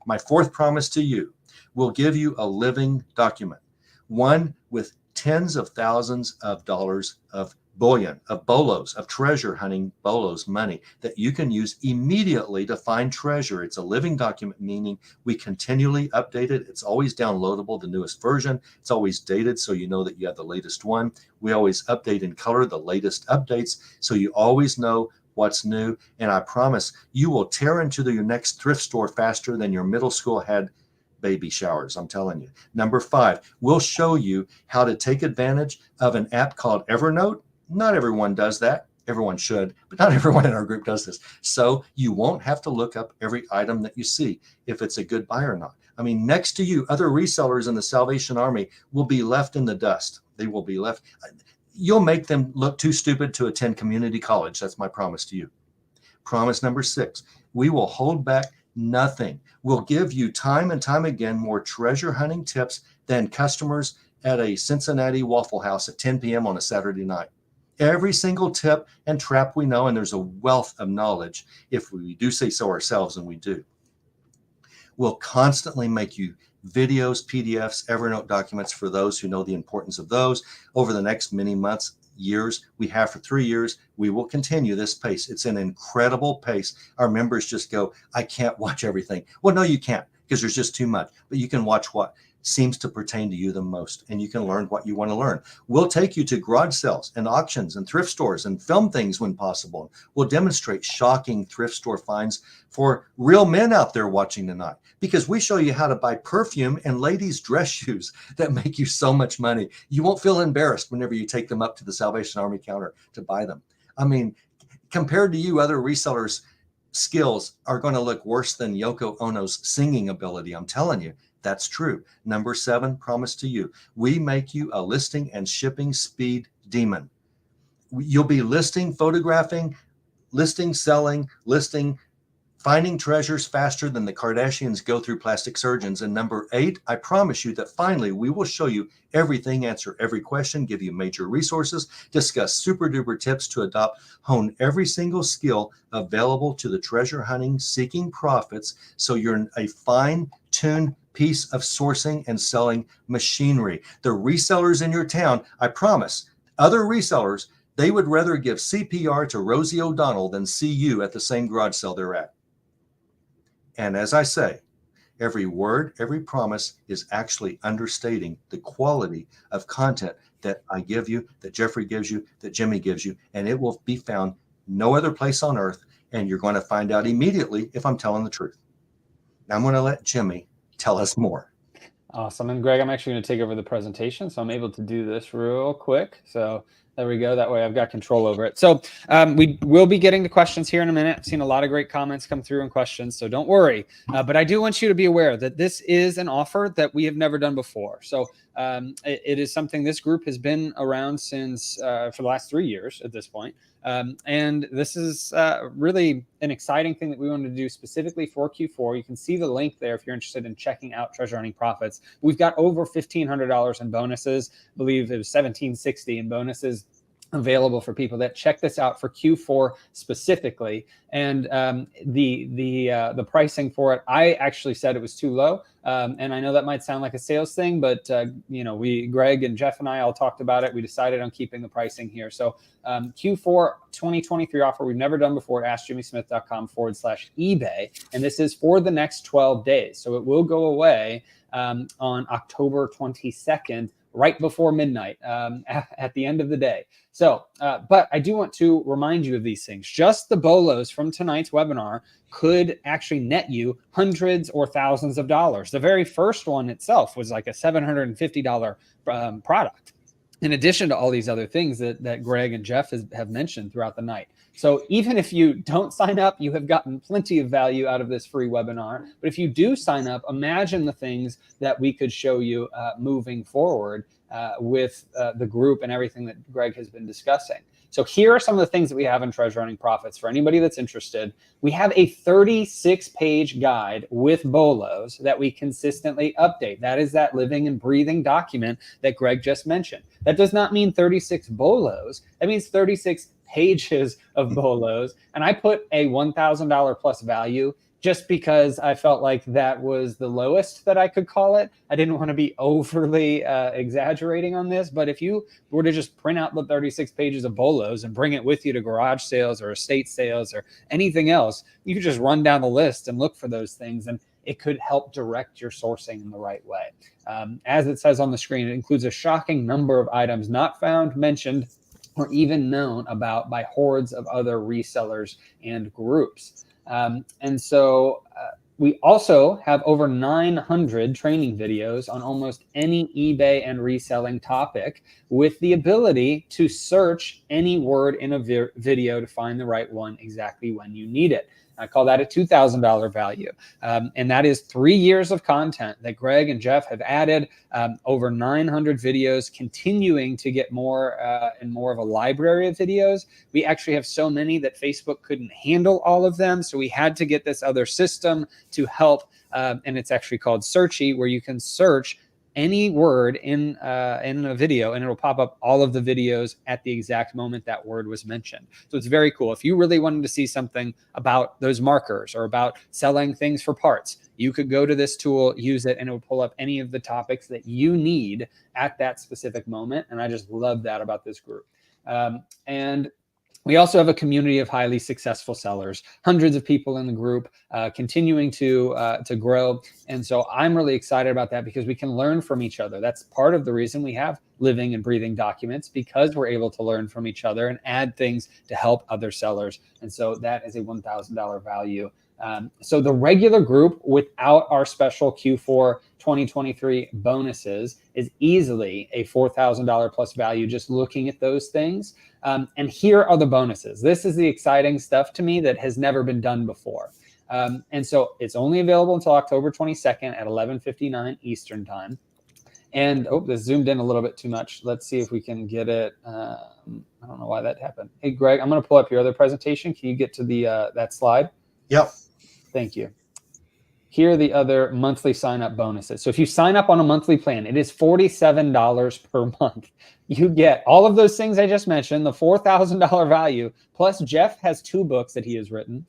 [SPEAKER 3] My 4th promise to you, will give you a living document, one with tens of thousands of dollars of bullion, of bolos, of treasure hunting bolos, money that you can use immediately to find treasure. It's a living document, meaning we continually update it. It's always downloadable, the newest version. It's always dated, so you know that you have the latest one. We always update in color the latest updates, so you always know what's new. And I promise you will tear into your next thrift store faster than your middle school had baby showers. I'm telling you. Number 5, we'll show you how to take advantage of an app called Evernote. Not everyone does that. Everyone should, but not everyone in our group does this. So you won't have to look up every item that you see if it's a good buy or not. I mean, next to you, other resellers in the Salvation Army will be left in the dust. They will be left. You'll make them look too stupid to attend community college. That's my promise to you. Promise number 6, we will hold back nothing. We'll give you time and time again more treasure hunting tips than customers at a Cincinnati Waffle House at 10 p.m. on a Saturday night. Every single tip and trap we know, and there's a wealth of knowledge if we do say so ourselves, and we do. We'll constantly make you videos, PDFs, Evernote documents for those who know the importance of those over the next many months, years. We have for 3 years. We will continue this pace. It's an incredible pace. Our members just go, I can't watch everything. Well, no, you can't, because there's just too much, but you can watch what seems to pertain to you the most, and you can learn what you want to learn. We'll take you to garage sales and auctions and thrift stores and film things when possible. We'll demonstrate shocking thrift store finds for real men out there watching tonight, because we show you how to buy perfume and ladies' dress shoes that make you so much money. You won't feel embarrassed whenever you take them up to the Salvation Army counter to buy them. I mean, compared to you, other resellers' skills are going to look worse than Yoko Ono's singing ability. I'm telling you. That's true. Number 7, promise to you. We make you a listing and shipping speed demon. You'll be listing, photographing, listing, selling, listing, finding treasures faster than the Kardashians go through plastic surgeons. And number 8, I promise you that finally we will show you everything, answer every question, give you major resources, discuss super duper tips to adopt, hone every single skill available to the treasure hunting, seeking profits. So you're a fine-tuned piece of sourcing and selling machinery. The resellers in your town, I promise, other resellers, they would rather give CPR to Rosie O'Donnell than see you at the same garage sale they're at. And as I say, every word, every promise is actually understating the quality of content that I give you, that Jeffrey gives you, that Jimmy gives you, and it will be found no other place on earth. And you're going to find out immediately if I'm telling the truth. Now I'm going to let Jimmy tell us more.
[SPEAKER 1] Awesome. And Greg, I'm actually going to take over the presentation, so I'm able to do this real quick. So there we go. That way I've got control over it. So we will be getting to questions here in a minute. I've seen a lot of great comments come through and questions, so don't worry. But I do want you to be aware that this is an offer that we have never done before. So it is something this group has been around since for the last 3 years at this point. And this is really an exciting thing that we wanted to do specifically for Q4. You can see the link there if you're interested in checking out Treasure Hunting Profits. We've got over $1,500 in bonuses. I believe it was $1,760 in bonuses available for people that check this out for Q4 specifically. And the pricing for it, I actually said it was too low. And I know that might sound like a sales thing, but Greg and Jeff and I all talked about it. We decided on keeping the pricing here. So Q4 2023 offer we've never done before at AskJimmySmith.com/eBay. And this is for the next 12 days. So it will go away on October 22nd, right before midnight, at the end of the day. So, but I do want to remind you of these things. Just the bolos from tonight's webinar could actually net you hundreds or thousands of dollars. The very first one itself was like a $750 product, in addition to all these other things that Greg and Jeff have mentioned throughout the night. So even if you don't sign up, you have gotten plenty of value out of this free webinar. But if you do sign up, imagine the things that we could show you moving forward with the group and everything that Greg has been discussing. So here are some of the things that we have in Treasure Hunting Profits. For anybody that's interested, we have a 36-page guide with bolos that we consistently update. That is that living and breathing document that Greg just mentioned. That does not mean 36 bolos. That means 36 pages of bolos. And I put a $1,000 plus value just because I felt like that was the lowest that I could call it. I didn't want to be overly exaggerating on this, but if you were to just print out the 36 pages of bolos and bring it with you to garage sales or estate sales or anything else, you could just run down the list and look for those things, and it could help direct your sourcing in the right way. As it says on the screen, it includes a shocking number of items not found, mentioned, or even known about by hordes of other resellers and groups. And so we also have over 900 training videos on almost any eBay and reselling topic, with the ability to search any word in a video to find the right one exactly when you need it. I call that a $2,000 value. And that is 3 years of content that Greg and Jeff have added, over 900 videos, continuing to get more and more of a library of videos. We actually have so many that Facebook couldn't handle all of them. So we had to get this other system to help. And it's actually called Searchy, where you can search any word in a video and it'll pop up all of the videos at the exact moment that word was mentioned. So it's very cool. If you really wanted to see something about those markers or about selling things for parts, you could go to this tool, use it, and it will pull up any of the topics that you need at that specific moment. And I just love that about this group. And we also have a community of highly successful sellers, hundreds of people in the group, continuing to grow. And so I'm really excited about that because we can learn from each other. That's part of the reason we have living and breathing documents, because we're able to learn from each other and add things to help other sellers. And so that is a $1,000 value. So the regular group without our special Q4 2023 bonuses is easily a $4,000 plus value just looking at those things. And here are the bonuses. This is the exciting stuff to me that has never been done before. And so it's only available until October 22nd at 11:59 Eastern time. And this zoomed in a little bit too much. Let's see if we can get it. I don't know why that happened. Hey, Greg, I'm going to pull up your other presentation. Can you get to the that slide?
[SPEAKER 3] Yep.
[SPEAKER 1] Thank you. Here are the other monthly sign-up bonuses. So if you sign up on a monthly plan, it is $47 per month. You get all of those things I just mentioned, the $4,000 value, plus Jeff has 2 books that he has written.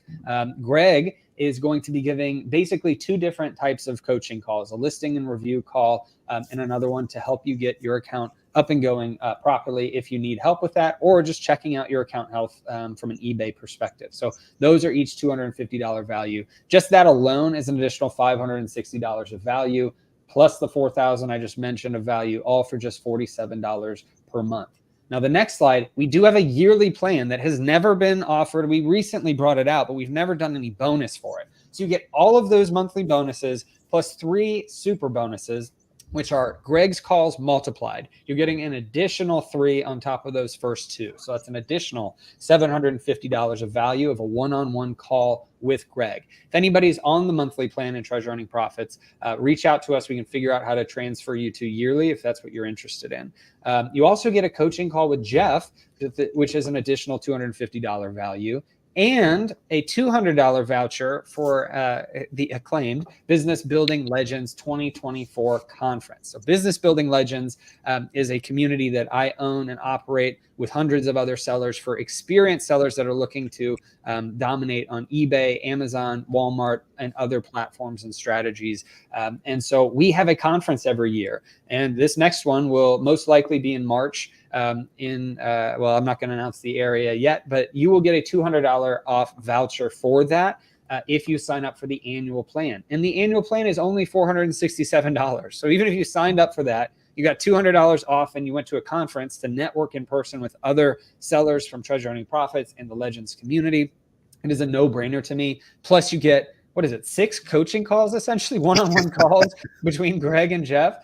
[SPEAKER 1] Greg is going to be giving basically 2 different types of coaching calls, a listing and review call, and another one to help you get your account up and going properly if you need help with that, or just checking out your account health from an eBay perspective. So those are each $250 value. Just that alone is an additional $560 of value, plus the $4,000 I just mentioned of value, all for just $47 per month. Now, the next slide, we do have a yearly plan that has never been offered. We recently brought it out, but we've never done any bonus for it. So you get all of those monthly bonuses plus 3 super bonuses, which are Greg's calls multiplied. You're getting an additional 3 on top of those first 2. So that's an additional $750 of value of a one-on-one call with Greg. If anybody's on the monthly plan in Treasure Hunting Profits, reach out to us. We can figure out how to transfer you to yearly if that's what you're interested in. You also get a coaching call with Jeff, which is an additional $250 value, and a $200 voucher for the acclaimed Business Building Legends 2024 conference. So Business Building Legends is a community that I own and operate with hundreds of other sellers, for experienced sellers that are looking to dominate on eBay, Amazon, Walmart, and other platforms and strategies. And so we have a conference every year. And this next one will most likely be in March. Well, I'm not going to announce the area yet, but you will get a $200 off voucher for that if you sign up for the annual plan. And the annual plan is only $467. So even if you signed up for that, you got $200 off and you went to a conference to network in person with other sellers from Treasure Hunting Profits and the Legends community. It is a no-brainer to me. Plus you get, 6 coaching calls, essentially one-on-one calls between Greg and Jeff.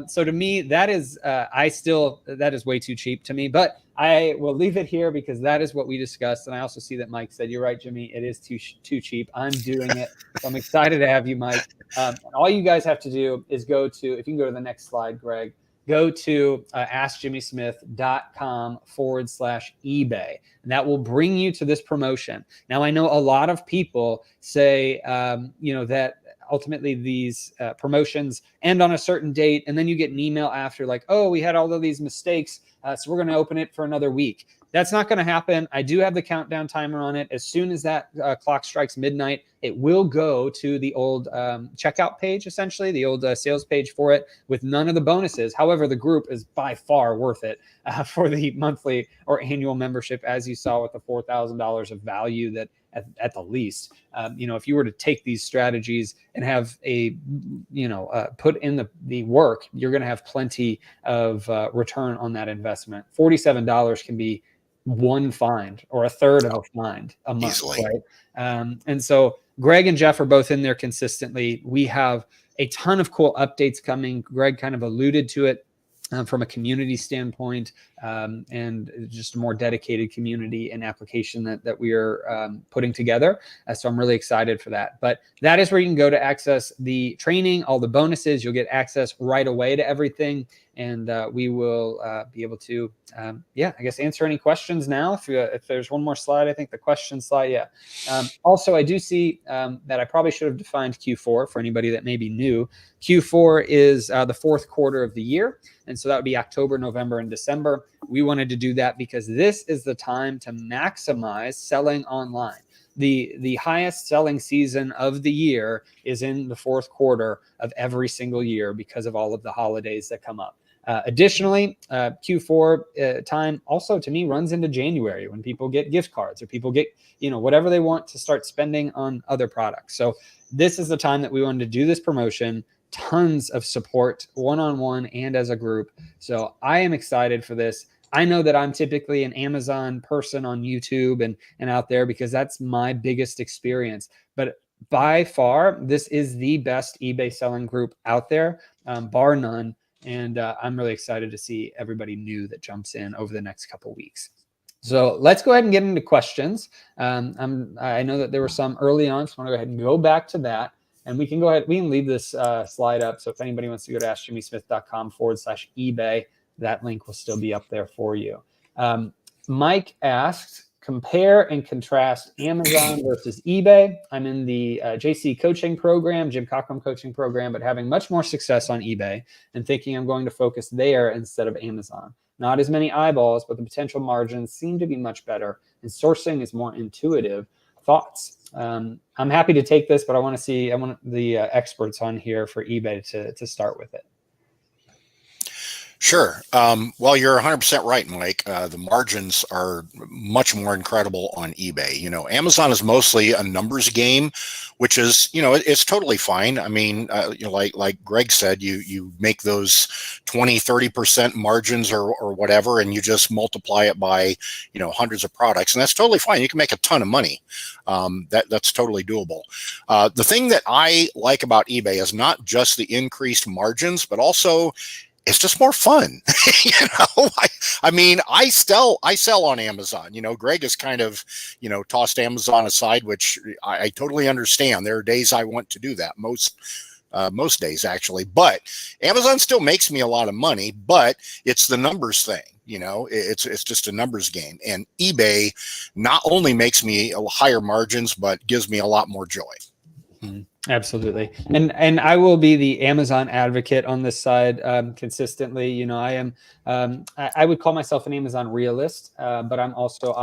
[SPEAKER 1] So to me, that is, that is way too cheap to me, but I will leave it here because that is what we discussed. And I also see that Mike said, you're right, Jimmy, it is too cheap. I'm doing it. So I'm excited to have you, Mike. And all you guys have to do is go to, if you can go to the next slide, Greg, go to askjimmysmith.com/eBay. And that will bring you to this promotion. Now, I know a lot of people say, that ultimately these promotions end on a certain date, and then you get an email after like, oh, we had all of these mistakes, so we're going to open it for another week. That's not going to happen. I do have the countdown timer on it. As soon as that clock strikes midnight, it will go to the old checkout page, essentially, the old sales page for it with none of the bonuses. However, the group is by far worth it for the monthly or annual membership, as you saw with the $4,000 of value that at the least, if you were to take these strategies and have put in the work, you're going to have plenty of return on that investment. $47 can be one find or a third of a find a month, easily. Right? And so Greg and Jeff are both in there consistently. We have a ton of cool updates coming. Greg kind of alluded to it. From a community standpoint, and just a more dedicated community and application that we are putting together. So I'm really excited for that. But that is where you can go to access the training, all the bonuses. You'll get access right away to everything. And we will be able to, answer any questions now. If there's one more slide, I think the question slide, yeah. Also, I do see that I probably should have defined Q4 for anybody that may be new. Q4 is the 4th quarter of the year. And so that would be October, November, and December. We wanted to do that because this is the time to maximize selling online. The highest selling season of the year is in the 4th quarter of every single year because of all of the holidays that come up. Additionally, Q4 time also to me runs into January when people get gift cards or people get, whatever they want to start spending on other products. So this is the time that we wanted to do this promotion. Tons of support one-on-one and as a group. So I am excited for this. I know that I'm typically an Amazon person on YouTube and out there because that's my biggest experience. But by far, this is the best eBay selling group out there, bar none. And I'm really excited to see everybody new that jumps in over the next couple weeks. So let's go ahead and get into questions. I know that there were some early on, so I'm going to go ahead and go back to that. And we can go ahead, we can leave this slide up. So if anybody wants to go to askjimmysmith.com/eBay, that link will still be up there for you. Mike asked, compare and contrast Amazon versus eBay. I'm in the JC coaching program, Jim Cockrum coaching program, but having much more success on eBay and thinking I'm going to focus there instead of Amazon. Not as many eyeballs, but the potential margins seem to be much better and sourcing is more intuitive. Thoughts? I'm happy to take this, but I want the experts on here for eBay to start with it.
[SPEAKER 2] Sure. Well, you're 100% right, Mike. The margins are much more incredible on eBay. You know, Amazon is mostly a numbers game, which is, you know, it's totally fine. I mean, you know, like Greg said, you make those 20-30% margins or whatever, and you just multiply it by, you know, hundreds of products, and that's totally fine. You can make a ton of money. That's totally doable. The thing that I like about eBay is not just the increased margins, but also it's just more fun. You know, I mean, I sell on Amazon. You know, Greg has kind of, you know, tossed Amazon aside, which I totally understand. There are days I want to do that, most days actually, but Amazon still makes me a lot of money, but it's the numbers thing. You know, it's just a numbers game, and eBay not only makes me higher margins, but gives me a lot more joy.
[SPEAKER 1] Mm-hmm. Absolutely. And I will be the Amazon advocate on this side consistently. You know, I am, I would call myself an Amazon realist, but I'm also,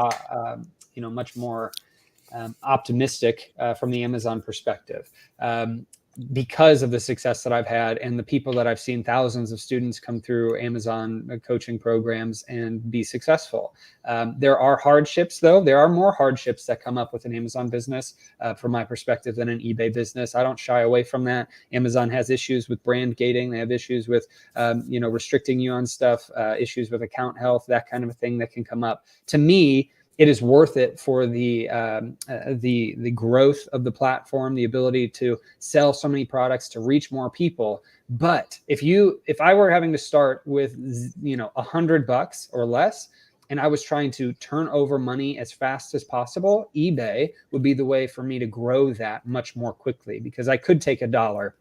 [SPEAKER 1] you know, much more optimistic from the Amazon perspective. Because of the success that I've had and the people that I've seen, thousands of students come through Amazon coaching programs and be successful. There are hardships, though. There are more hardships that come up with an Amazon business, from my perspective, than an eBay business. I don't shy away from that. Amazon has issues with brand gating. They have issues with, you know, restricting you on stuff, issues with account health, that kind of a thing that can come up. To me, it is worth it for the growth of the platform, the ability to sell so many products, to reach more people. But if I were having to start with, you know, $100 or less, and I was trying to turn over money as fast as possible, eBay would be the way for me to grow that much more quickly, because I could take $1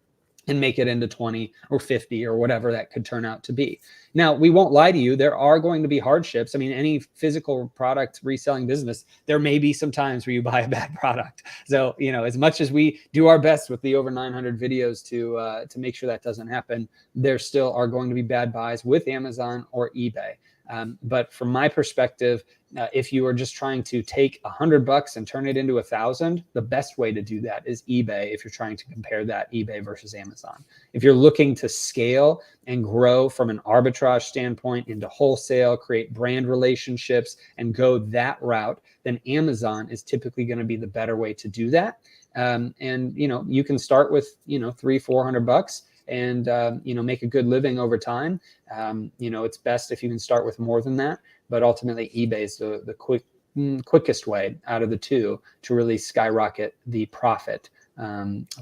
[SPEAKER 1] and make it into 20 or 50 or whatever that could turn out to be. Now, we won't lie to you. There are going to be hardships. I mean, any physical product reselling business, there may be some times where you buy a bad product. So, you know, as much as we do our best with the over 900 videos to make sure that doesn't happen, there still are going to be bad buys with Amazon or eBay. But from my perspective, if you are just trying to take $100 and turn it into 1,000, the best way to do that is eBay. If you're trying to compare that eBay versus Amazon, if you're looking to scale and grow from an arbitrage standpoint into wholesale, create brand relationships and go that route, then Amazon is typically going to be the better way to do that. And, you know, you can start with, you know, $300-400 and, you know, make a good living over time. You know, it's best if you can start with more than that, but ultimately eBay is the quickest way out of the two to really skyrocket the profit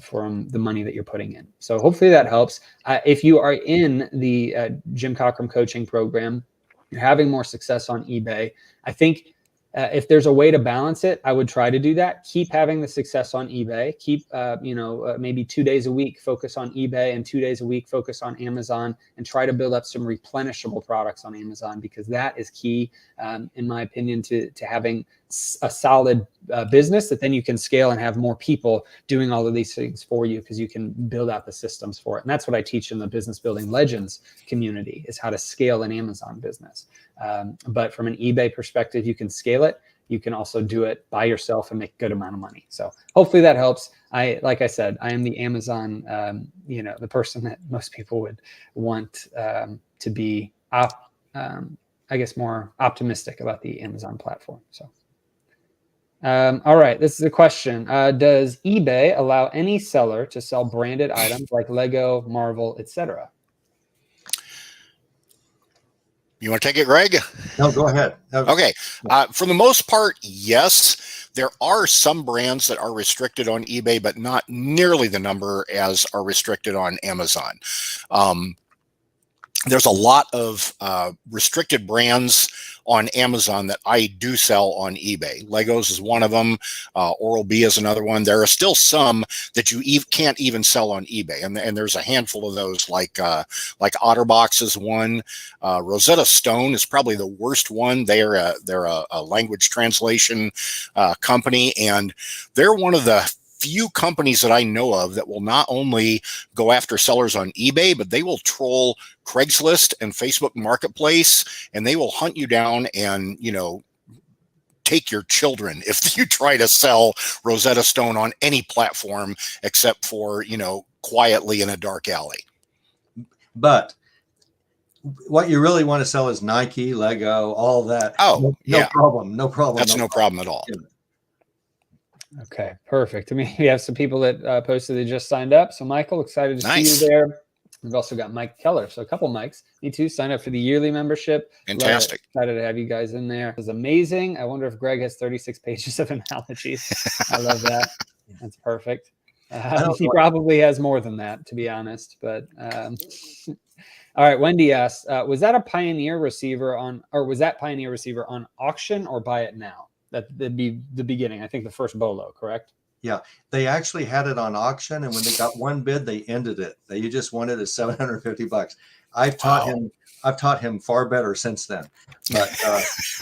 [SPEAKER 1] from the money that you're putting in. So hopefully that helps. If you are in the Jim Cockrum coaching program, you're having more success on eBay, I think if there's a way to balance it, I would try to do that. Keep having the success on eBay. Keep, you know, maybe 2 days a week focus on eBay and 2 days a week focus on Amazon, and try to build up some replenishable products on Amazon, because that is key, in my opinion, to having a solid business that then you can scale and have more people doing all of these things for you, because you can build out the systems for it. And that's what I teach in the Business Building Legends community, is how to scale an Amazon business. But from an eBay perspective, you can scale it. You can also do it by yourself and make a good amount of money. So hopefully that helps. Like I said, I am the Amazon, you know, the person that most people would want to be, I guess, more optimistic about the Amazon platform. So. All right, this is a question. Does eBay allow any seller to sell branded items like Lego, Marvel, etc.?
[SPEAKER 2] You want to take it, Greg?
[SPEAKER 3] No, go ahead.
[SPEAKER 2] Okay. For the most part, yes. There are some brands that are restricted on eBay, but not nearly the number as are restricted on Amazon. there's a lot of restricted brands on Amazon that I do sell on eBay. Legos is one of them. Oral-B is another one. There are still some that you can't even sell on eBay, and there's a handful of those. Like OtterBox is one. Rosetta Stone is probably the worst one. They're a language translation company, and they're one of the few companies that I know of that will not only go after sellers on eBay, but they will troll Craigslist and Facebook Marketplace, and they will hunt you down and, take your children if you try to sell Rosetta Stone on any platform except for, quietly in a dark alley.
[SPEAKER 3] But what you really want to sell is Nike, Lego, all that.
[SPEAKER 2] Oh,
[SPEAKER 3] no problem. No problem.
[SPEAKER 2] That's no problem at all.
[SPEAKER 1] Okay, perfect. I mean, we have some people that posted they just signed up. So Michael, excited to see you there. We've also got Mike Keller. So a couple Mikes. Me too. Sign up for the yearly membership.
[SPEAKER 2] Fantastic.
[SPEAKER 1] Excited to have you guys in there. It was amazing. I wonder if Greg has 36 pages of analogies. I love that. That's perfect. He probably has more than that, to be honest. But all right, Wendy asked, was that Pioneer receiver on auction or buy it now? That'd be the beginning. I think the first bolo, correct?
[SPEAKER 3] Yeah, they actually had it on auction, and when they got one bid, they ended it. They just wanted it $750. I've taught him far better since then, but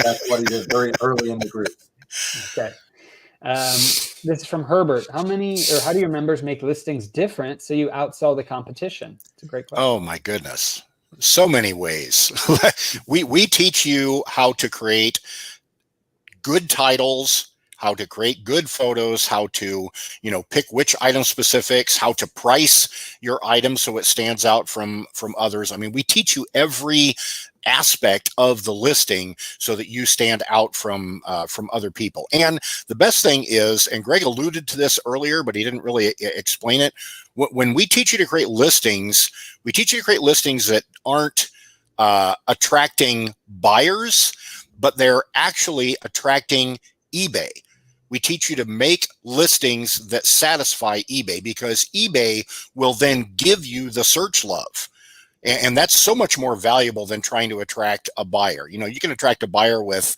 [SPEAKER 3] that's what he did very early in the group.
[SPEAKER 1] Okay. This is from Herbert. How do your members make listings different so you outsell the competition? It's a great question.
[SPEAKER 2] Oh my goodness. So many ways. we teach you how to create good titles, how to create good photos, how to, pick which item specifics, how to price your item so it stands out from others. I mean, we teach you every aspect of the listing so that you stand out from other people. And the best thing is, and Greg alluded to this earlier, but he didn't really explain it. When we teach you to create listings, we teach you to create listings that aren't attracting buyers, but they're actually attracting eBay. We teach you to make listings that satisfy eBay, because eBay will then give you the search love. And that's so much more valuable than trying to attract a buyer. You can attract a buyer with,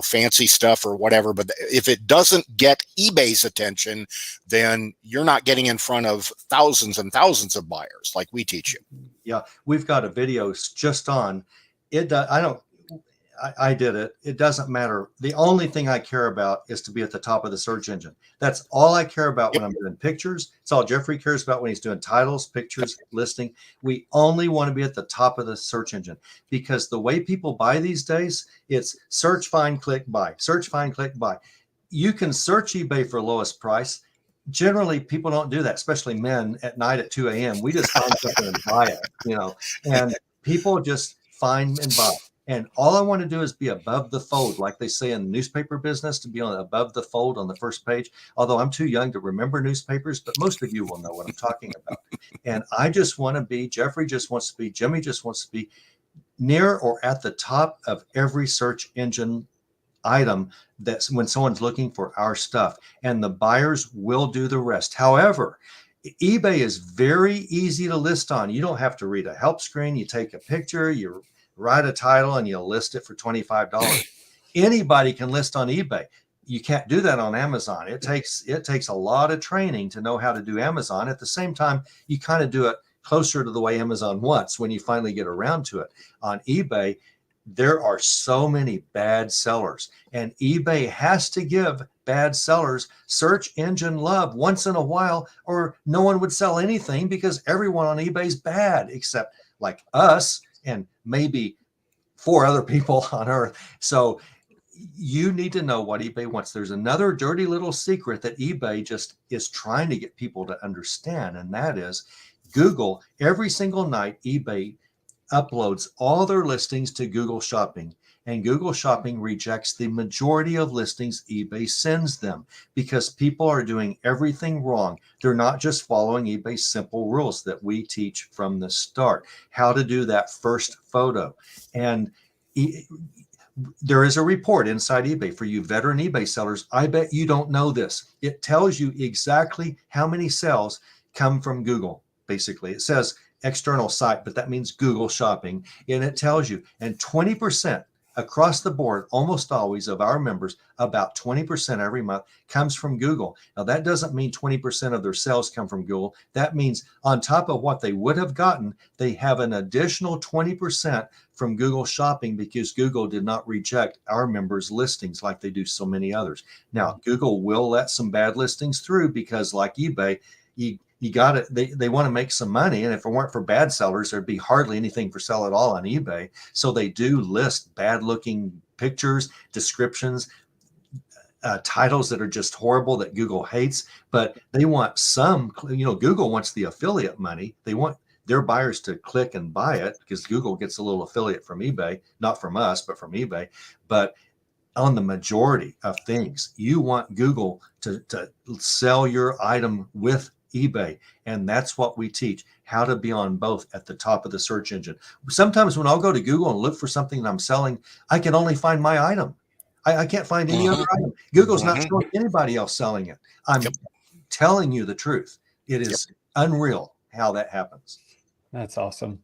[SPEAKER 2] fancy stuff or whatever, but if it doesn't get eBay's attention, then you're not getting in front of thousands and thousands of buyers like we teach you.
[SPEAKER 3] Yeah, we've got a video just on it. I did it. It doesn't matter. The only thing I care about is to be at the top of the search engine. That's all I care about when I'm doing pictures. It's all Jeffrey cares about when he's doing titles, pictures, listing. We only want to be at the top of the search engine, because the way people buy these days, it's search, find, click, buy. Search, find, click, buy. You can search eBay for lowest price. Generally, people don't do that, especially men at night at 2 a.m. We just find something and buy it, and people just find and buy. And all I want to do is be above the fold, like they say in the newspaper business, to be above the fold on the first page. Although I'm too young to remember newspapers, but most of you will know what I'm talking about. And I just want to be, Jeffrey just wants to be, Jimmy just wants to be near or at the top of every search engine item that's when someone's looking for our stuff. And the buyers will do the rest. However, eBay is very easy to list on. You don't have to read a help screen. You take a picture, you write a title, and you'll list it for $25. Anybody can list on eBay. You can't do that on Amazon. It takes a lot of training to know how to do Amazon. At the same time, you kind of do it closer to the way Amazon wants when you finally get around to it. On eBay, there are so many bad sellers, and eBay has to give bad sellers search engine love once in a while, or no one would sell anything, because everyone on eBay is bad except like us and maybe 4 other people on earth. So you need to know what eBay wants. There's another dirty little secret that eBay just is trying to get people to understand, and that is Google. Every single night, eBay uploads all their listings to Google Shopping, and Google Shopping rejects the majority of listings eBay sends them, because people are doing everything wrong. They're not just following eBay's simple rules that we teach from the start, how to do that first photo. And there is a report inside eBay for you veteran eBay sellers. I bet you don't know this. It tells you exactly how many sales come from Google. Basically, it says external site, but that means Google Shopping. And it tells you, and 20% across the board, almost always of our members, about 20% every month comes from Google. Now, that doesn't mean 20% of their sales come from Google. That means on top of what they would have gotten, they have an additional 20% from Google Shopping because Google did not reject our members' listings like they do so many others. Now, Google will let some bad listings through because, like eBay, you got it. They want to make some money. And if it weren't for bad sellers, there'd be hardly anything for sale at all on eBay. So they do list bad looking pictures, descriptions, titles that are just horrible that Google hates, but they want some, Google wants the affiliate money. They want their buyers to click and buy it because Google gets a little affiliate from eBay, not from us, but from eBay. But on the majority of things, you want Google to sell your item with eBay. And that's what we teach, how to be on both at the top of the search engine. Sometimes when I'll go to Google and look for something that I'm selling, I can only find my item. I can't find any other item. Google's not showing anybody else selling it. I'm telling you the truth. It is unreal how that happens.
[SPEAKER 1] That's awesome.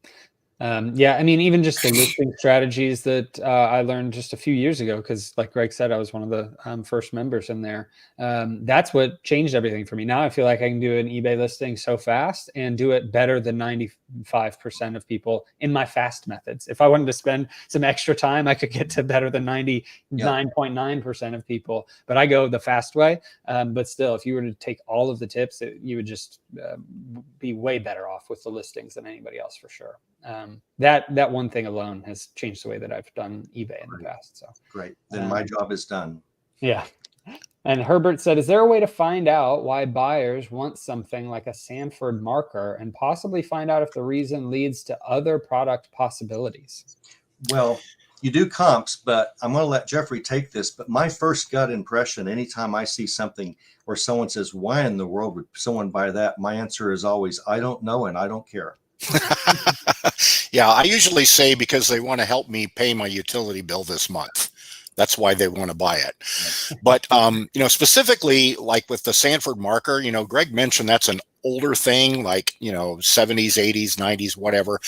[SPEAKER 1] Yeah, I mean, even just the listing strategies that I learned just a few years ago, because like Greg said, I was one of the first members in there. That's what changed everything for me. Now I feel like I can do an eBay listing so fast and do it better than 95% of people in my fast methods. If I wanted to spend some extra time, I could get to better than 99.9% of people, but I go the fast way. But still, if you were to take all of the tips, you would just be way better off with the listings than anybody else for sure. That one thing alone has changed the way that I've done eBay in the past. So
[SPEAKER 3] great. Then my job is done.
[SPEAKER 1] Yeah. And Herbert said, is there a way to find out why buyers want something like a Sanford marker and possibly find out if the reason leads to other product possibilities?
[SPEAKER 3] Well, you do comps, but I'm going to let Jeffrey take this. But my first gut impression, anytime I see something or someone says, why in the world would someone buy that? My answer is always, I don't know and I don't care.
[SPEAKER 2] Yeah, I usually say because they want to help me pay my utility bill this month. That's why they want to buy it. But, specifically like with the Sanford marker, Greg mentioned that's an older thing, like, 70s, 80s, 90s, whatever.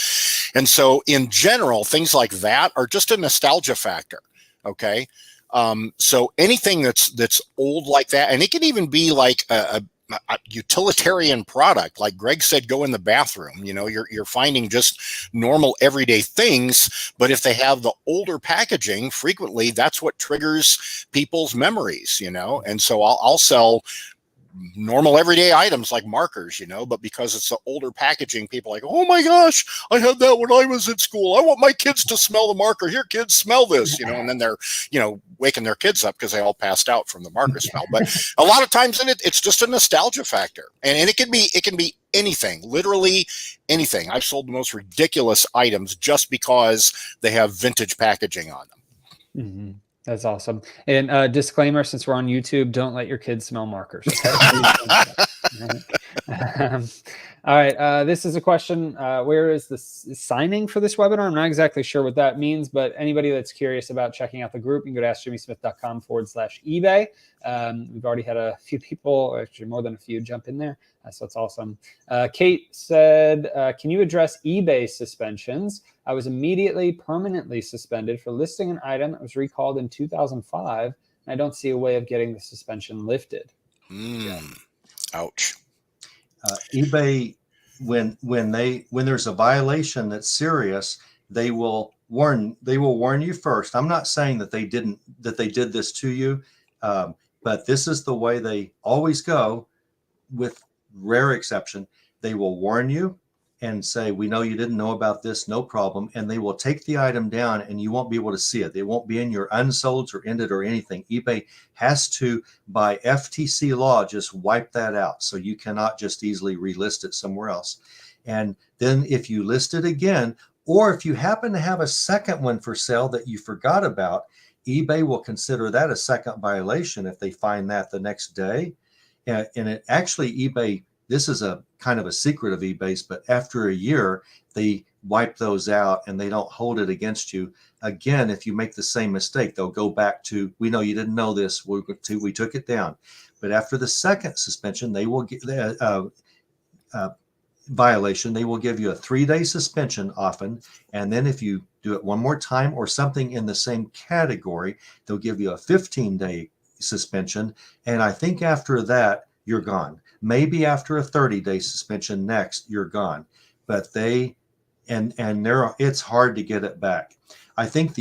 [SPEAKER 2] And so in general, things like that are just a nostalgia factor. Okay. So anything that's old like that, and it can even be like a utilitarian product, like Greg said, go in the bathroom. You're finding just normal everyday things, but if they have the older packaging, frequently that's what triggers people's memories. And so I'll sell normal everyday items like markers, but because it's the older packaging, people are like, oh my gosh, I had that when I was in school. I want my kids to smell the marker. Here, kids, smell this, and then they're, waking their kids up because they all passed out from the marker smell. But a lot of times it's just a nostalgia factor. And it can be anything, literally anything. I've sold the most ridiculous items just because they have vintage packaging on them.
[SPEAKER 1] Mm-hmm. That's awesome. And disclaimer, since we're on YouTube, don't let your kids smell markers. Okay? All right. This is a question. Where is the signing for this webinar? I'm not exactly sure what that means, but anybody that's curious about checking out the group, you can go to askjimmysmith.com/eBay. We've already had a few people, actually more than a few, jump in there. So it's awesome. Kate said, can you address eBay suspensions? I was immediately permanently suspended for listing an item that was recalled in 2005, and I don't see a way of getting the suspension lifted.
[SPEAKER 2] Ouch.
[SPEAKER 3] eBay, when there's a violation that's serious, they will warn you first. I'm not saying that they did this to you, but this is the way they always go. With rare exception, they will warn you and say, we know you didn't know about this, no problem. And they will take the item down and you won't be able to see it. It won't be in your unsolds or ended or anything. eBay has to, by FTC law, just wipe that out. So you cannot just easily relist it somewhere else. And then if you list it again, or if you happen to have a second one for sale that you forgot about, eBay will consider that a second violation if they find that the next day. And it actually, eBay, this is a kind of a secret of eBay's, but after a year, they wipe those out and they don't hold it against you. Again, if you make the same mistake, they'll go back to, we know you didn't know this, we took it down. But after the second suspension, they will get violation, they will give you a 3-day suspension often. And then if you do it one more time or something in the same category, they'll give you a 15-day suspension. And I think after that, you're gone. Maybe after a 30-day suspension next, you're gone. But it's hard to get it back. I think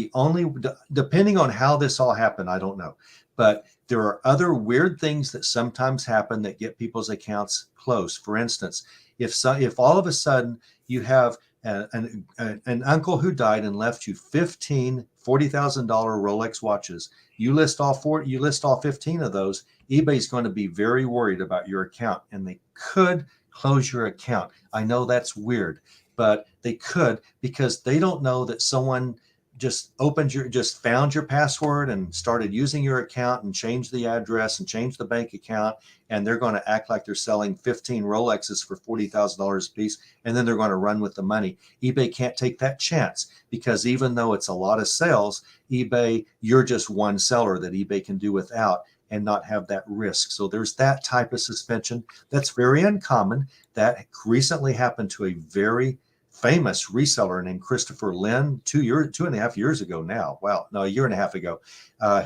[SPEAKER 3] depending on how this all happened, I don't know. But there are other weird things that sometimes happen that get people's accounts closed. For instance, if all of a sudden you have an uncle who died and left you 15 $40,000 Rolex watches, you list all 15 of those, eBay's going to be very worried about your account, and they could close your account. I know that's weird, but they could, because they don't know that someone just found your password and started using your account and changed the address and changed the bank account, and they're going to act like they're selling 15 Rolexes for $40,000 a piece, and then they're going to run with the money. eBay can't take that chance, because even though it's a lot of sales, you're just one seller that eBay can do without and not have that risk. So there's that type of suspension that's very uncommon. That recently happened to a very famous reseller named Christopher Lynn 2.5 years ago now. Wow, no, a year and a half ago,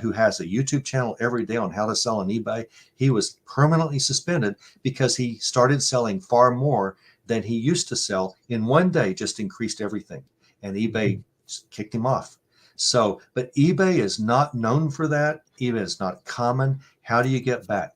[SPEAKER 3] who has a YouTube channel every day on how to sell on eBay. He was permanently suspended because he started selling far more than he used to sell in one day, just increased everything. And eBay kicked him off. So, but eBay is not known for that. eBay is not common. How do you get back?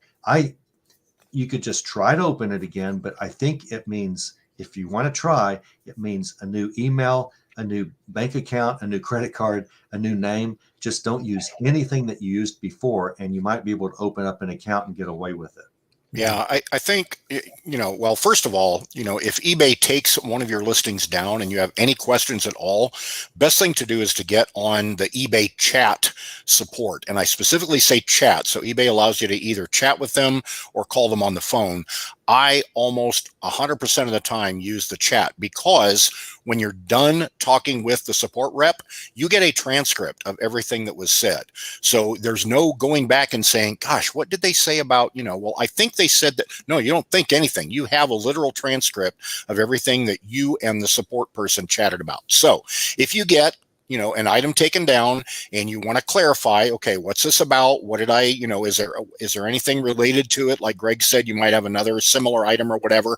[SPEAKER 3] You could just try to open it again, but I think it means, if you want to try, it means a new email, a new bank account, a new credit card, a new name. Just don't use anything that you used before, and you might be able to open up an account and get away with it.
[SPEAKER 2] Yeah, I think, well, first of all, if eBay takes one of your listings down and you have any questions at all, best thing to do is to get on the eBay chat support. And I specifically say chat. So eBay allows you to either chat with them or call them on the phone. I almost 100% of the time use the chat, because when you're done talking with the support rep, you get a transcript of everything that was said. So there's no going back and saying, gosh, what did they say about, well, I think they said that. No, you don't think anything. You have a literal transcript of everything that you and the support person chatted about. So if you get an item taken down and you want to clarify, okay, what's this about? What did I, is there anything related to it? Like Greg said, you might have another similar item or whatever.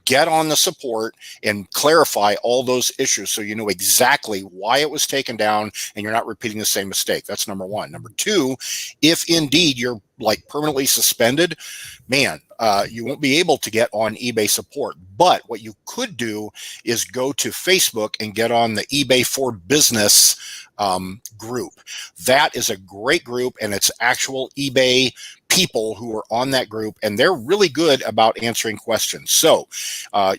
[SPEAKER 2] Get on the support and clarify all those issues, so you know exactly why it was taken down and you're not repeating the same mistake. That's number one. Number two, if indeed you're like permanently suspended, man, you won't be able to get on eBay support. But what you could do is go to Facebook and get on the eBay for Business group. That is a great group, and it's actual eBay people who are on that group, and they're really good about answering questions. So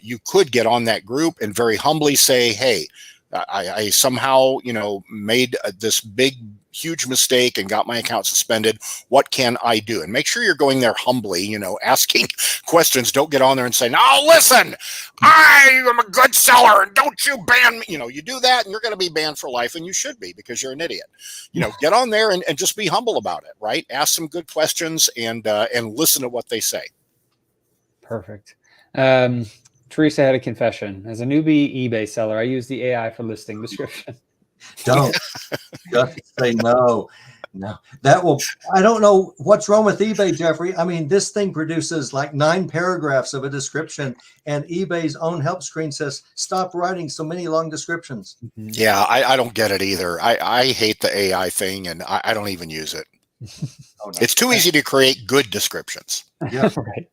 [SPEAKER 2] you could get on that group and very humbly say, hey, I somehow, made this big, huge mistake and got my account suspended. What can I do? And make sure you're going there humbly, asking questions. Don't get on there and say, no, listen, I am a good seller and don't you ban me. You do that and you're going to be banned for life, and you should be, because you're an idiot. Get on there and just be humble about it, right? Ask some good questions and listen to what they say.
[SPEAKER 1] Perfect. Teresa had a confession. As a newbie eBay seller, I use the AI for listing description.
[SPEAKER 3] Don't just say no. I don't know what's wrong with eBay, Jeffrey. I mean, this thing produces like 9 paragraphs of a description, and eBay's own help screen says, stop writing so many long descriptions.
[SPEAKER 2] Yeah, I don't get it either. I hate the AI thing, and I don't even use it. Oh, no. It's too easy to create good descriptions.
[SPEAKER 3] Yeah,
[SPEAKER 1] right.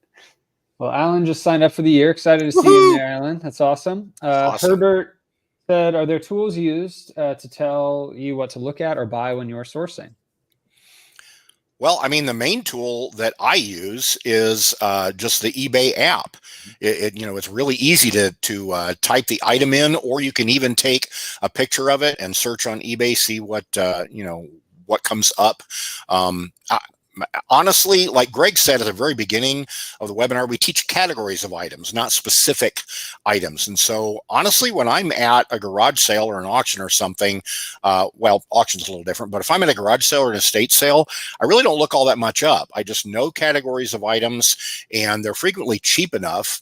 [SPEAKER 1] Well, Alan just signed up for the year. Excited to see you there, Alan. That's awesome.
[SPEAKER 2] Awesome.
[SPEAKER 1] Herbert said, are there tools used to tell you what to look at or buy when you're sourcing?
[SPEAKER 2] Well, I mean, the main tool that I use is just the eBay app. It's really easy to type the item in, or you can even take a picture of it and search on eBay, see what what comes up. honestly, like Greg said at the very beginning of the webinar, we teach categories of items, not specific items. And so honestly, when I'm at a garage sale or an auction or something, well, auction's a little different, but if I'm at a garage sale or an estate sale, I really don't look all that much up. I just know categories of items, and they're frequently cheap enough,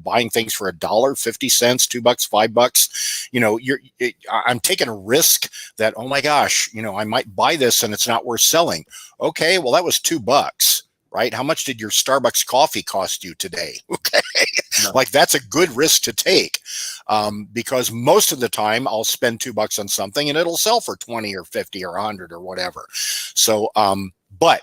[SPEAKER 2] buying things for $1, 50 cents, $2, $5, I'm taking a risk that, oh my gosh, I might buy this and it's not worth selling. Okay, well, that was $2, right? How much did your Starbucks coffee cost you today? Okay, like that's a good risk to take, because most of the time I'll spend $2 on something and it'll sell for 20 or 50 or 100 or whatever. So, but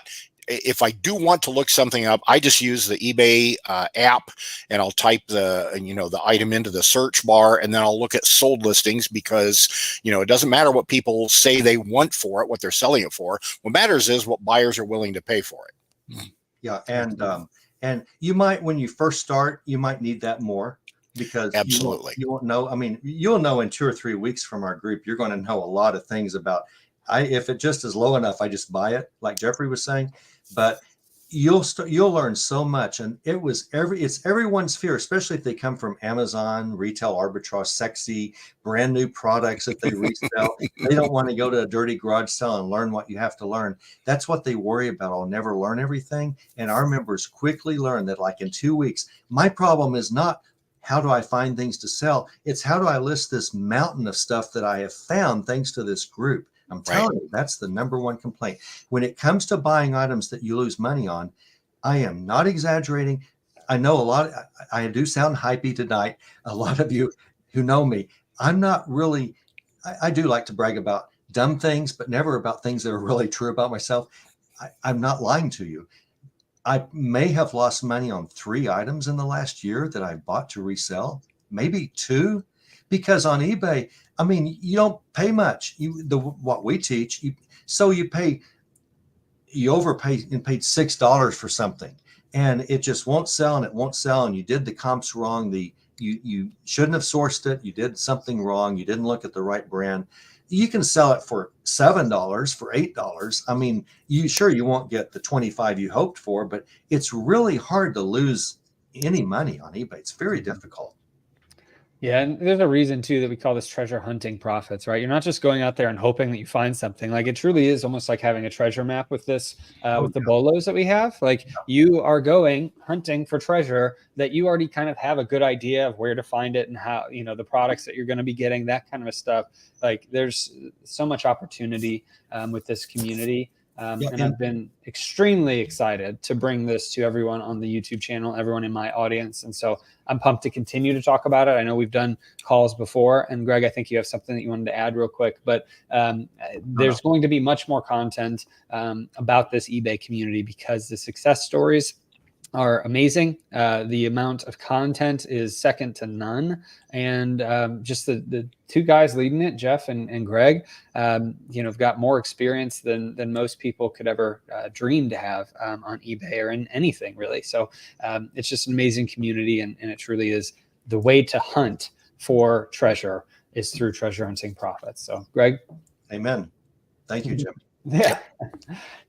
[SPEAKER 2] if I do want to look something up, I just use the eBay app, and I'll type the item into the search bar, and then I'll look at sold listings, because it doesn't matter what people say they want for it, what they're selling it for. What matters is what buyers are willing to pay for it.
[SPEAKER 3] Yeah, and you might, when you first start, you might need that more, because
[SPEAKER 2] absolutely
[SPEAKER 3] you won't know. I mean, you'll know in 2 or 3 weeks from our group, you're going to know a lot of things about. If it just is low enough, I just buy it, like Jeffrey was saying. But you'll learn so much, and it's everyone's fear, especially if they come from Amazon, retail arbitrage, sexy brand new products that they resell. They don't want to go to a dirty garage sale and learn what you have to learn. That's what they worry about. I'll never learn everything. And our members quickly learn that, like in 2 weeks, my problem is not how do I find things to sell? It's how do I list this mountain of stuff that I have found thanks to this group. I'm telling you, that's the number one complaint. When it comes to buying items that you lose money on, I am not exaggerating. I know I do sound hypey tonight. A lot of you who know me, I'm not really, I do like to brag about dumb things, but never about things that are really true about myself. I'm not lying to you. I may have lost money on 3 items in the last year that I bought to resell, maybe 2, because on eBay, I mean, you don't pay much. What we teach, you overpay and paid $6 for something, and it just won't sell, and it won't sell, and you did the comps wrong. You shouldn't have sourced it. You did something wrong. You didn't look at the right brand. You can sell it for $7, for $8. I mean, you won't get the 25 you hoped for, but it's really hard to lose any money on eBay. It's very difficult.
[SPEAKER 1] Yeah, and there's a reason too that we call this treasure hunting profits, right? You're not just going out there and hoping that you find something. Like, it truly is almost like having a treasure map with this, with the bolos that we have. Like, you are going hunting for treasure that you already kind of have a good idea of where to find it and how, the products that you're going to be getting, that kind of stuff. Like, there's so much opportunity with this community. And I've been extremely excited to bring this to everyone on the YouTube channel, everyone in my audience. And so I'm pumped to continue to talk about it. I know we've done calls before, and Greg, I think you have something that you wanted to add real quick, but there's going to be much more content about this eBay community, because the success stories are amazing. The amount of content is second to none. And just the 2 guys leading it, Jeff and Greg, have got more experience than most people could ever dream to have on eBay or in anything, really. So it's just an amazing community, and it truly is the way to hunt for treasure is through treasure hunting profits. So, Greg.
[SPEAKER 3] Amen. Thank you, Jim.
[SPEAKER 1] Yeah.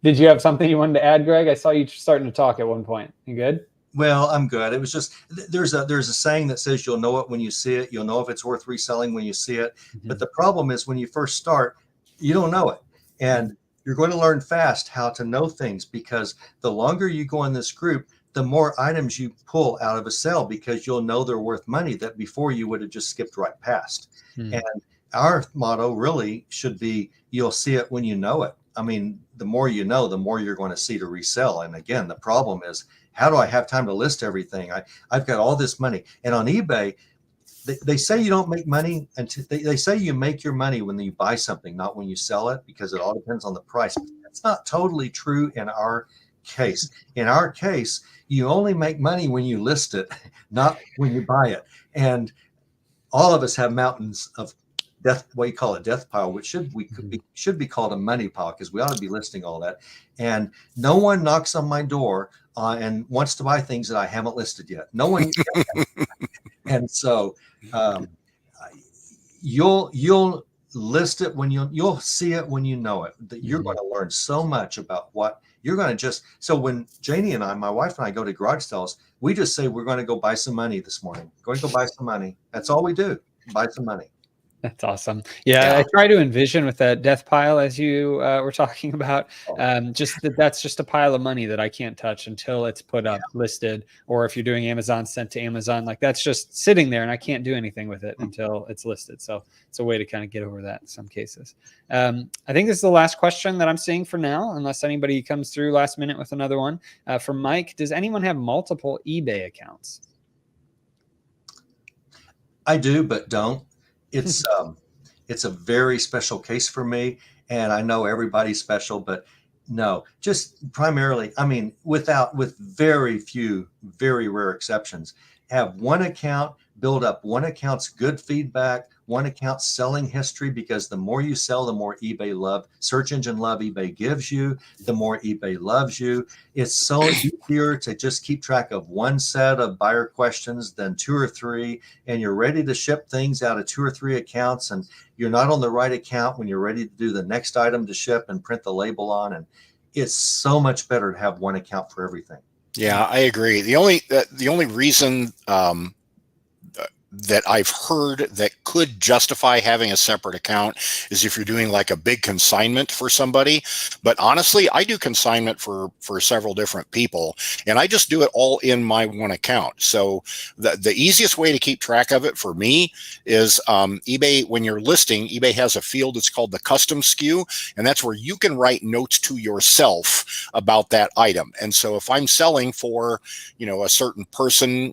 [SPEAKER 1] Did you have something you wanted to add, Greg? I saw you starting to talk at one point. You good?
[SPEAKER 3] Well, I'm good. It was just, there's a saying that says you'll know it when you see it. You'll know if it's worth reselling when you see it. Mm-hmm. But the problem is, when you first start, you don't know it. And you're going to learn fast how to know things, because the longer you go in this group, the more items you pull out of a sale, because you'll know they're worth money that before you would have just skipped right past. Mm-hmm. And our motto really should be, you'll see it when you know it. I mean, the more you know, the more you're going to see to resell. And again, the problem is, how do I have time to list everything? I've got all this money. And on eBay, they say you don't make money until they say you make your money when you buy something, not when you sell it, because it all depends on the price. But that's not totally true in our case. In our case, you only make money when you list it, not when you buy it. And all of us have mountains of death, what you call a death pile, which should be called a money pile, because we ought to be listing all that. And no one knocks on my door and wants to buy things that I haven't listed yet. No one. And so you'll list it when you'll see it when you know it. That you're going to learn so much about what you're going to just, so when Janie and I, my wife and I, go to garage sales, we just say, we're going to go buy some money this morning. Going to go buy some money. That's all we do. Buy some money.
[SPEAKER 1] That's awesome. Yeah, I try to envision with that death pile, as you were talking about, just that's just a pile of money that I can't touch until it's put up, listed, or if you're doing Amazon, sent to Amazon, like that's just sitting there and I can't do anything with it until it's listed. So it's a way to kind of get over that in some cases. I think this is the last question that I'm seeing for now, unless anybody comes through last minute with another one. From Mike, does anyone have multiple eBay accounts?
[SPEAKER 3] I do, but don't. It's a very special case for me, and I know everybody's special, but no, just primarily, I mean, with very few, very rare exceptions, have one account, build up one account's good feedback, one account's selling history, because the more you sell, the more eBay search engine love eBay gives you, the more eBay loves you. It's so easier to just keep track of one set of buyer questions than 2 or 3, and you're ready to ship things out of 2 or 3 accounts, and you're not on the right account when you're ready to do the next item to ship and print the label on. And it's so much better to have one account for everything.
[SPEAKER 2] Yeah, I agree. The only reason that I've heard that could justify having a separate account is if you're doing like a big consignment for somebody. But honestly, I do consignment for several different people, and I just do it all in my one account. So the easiest way to keep track of it for me is eBay. When you're listing, eBay has a field that's called the custom SKU, and that's where you can write notes to yourself about that item. And so if I'm selling for, a certain person,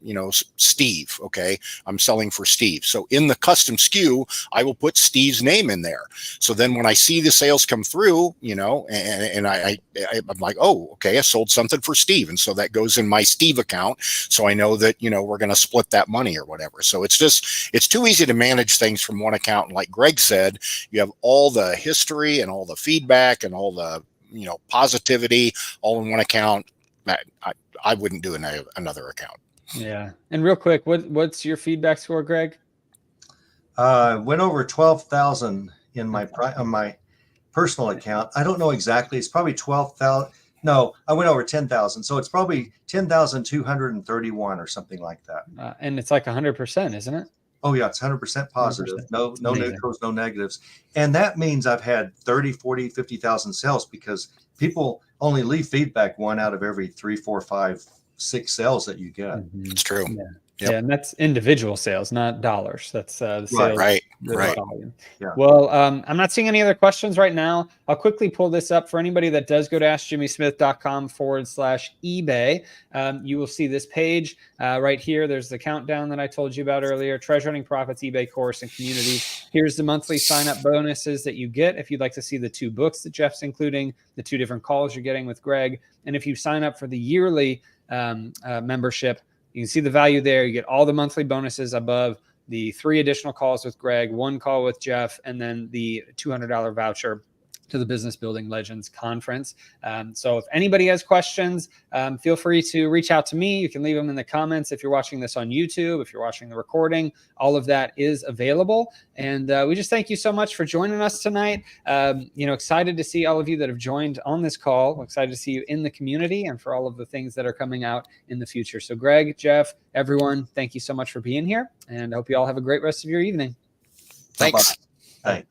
[SPEAKER 2] Steve, okay, I'm selling for Steve. So in the custom SKU, I will put Steve's name in there. So then when I see the sales come through, and I'm like, oh, okay, I sold something for Steve. And so that goes in my Steve account. So I know that, we're going to split that money or whatever. So it's too easy to manage things from one account. And like Greg said, you have all the history and all the feedback and all the, positivity all in one account. I wouldn't do another account.
[SPEAKER 1] Yeah. And real quick, what's your feedback score, Greg?
[SPEAKER 3] Went over 12,000 in my personal account. I don't know exactly. It's probably 12,000. No, I went over 10,000. So it's probably 10,231 or something like that.
[SPEAKER 1] And it's like 100%, isn't it?
[SPEAKER 3] Oh yeah, it's 100% positive. 100%. No neutrals, no negatives. And that means I've had 30, 40, 50,000 sales, because people only leave feedback 1 out of every 3, 4, 5, 6 sales that you get.
[SPEAKER 2] It's true.
[SPEAKER 1] Yeah. Yep. Yeah, and that's individual sales, not dollars. That's the sales.
[SPEAKER 2] Right.
[SPEAKER 1] Yeah. Well, I'm not seeing any other questions right now. I'll quickly pull this up for anybody that does go to askjimmysmith.com/eBay. You will see this page right here. There's the countdown that I told you about earlier, Treasure Hunting Profits, eBay course, and community. Here's the monthly sign-up bonuses that you get if you'd like to see the 2 books that Jeff's including, the 2 different calls you're getting with Greg. And if you sign up for the yearly membership, you can see the value there. You get all the monthly bonuses above, the 3 additional calls with Greg, 1 call with Jeff, and then the $200 voucher to the Business Building Legends Conference. So if anybody has questions, feel free to reach out to me. You can leave them in the comments. If you're watching this on YouTube, if you're watching the recording, all of that is available. And we just thank you so much for joining us tonight. Excited to see all of you that have joined on this call. We're excited to see you in the community and for all of the things that are coming out in the future. So Greg, Jeff, everyone, thank you so much for being here. And I hope you all have a great rest of your evening.
[SPEAKER 2] Thanks.
[SPEAKER 3] Thanks.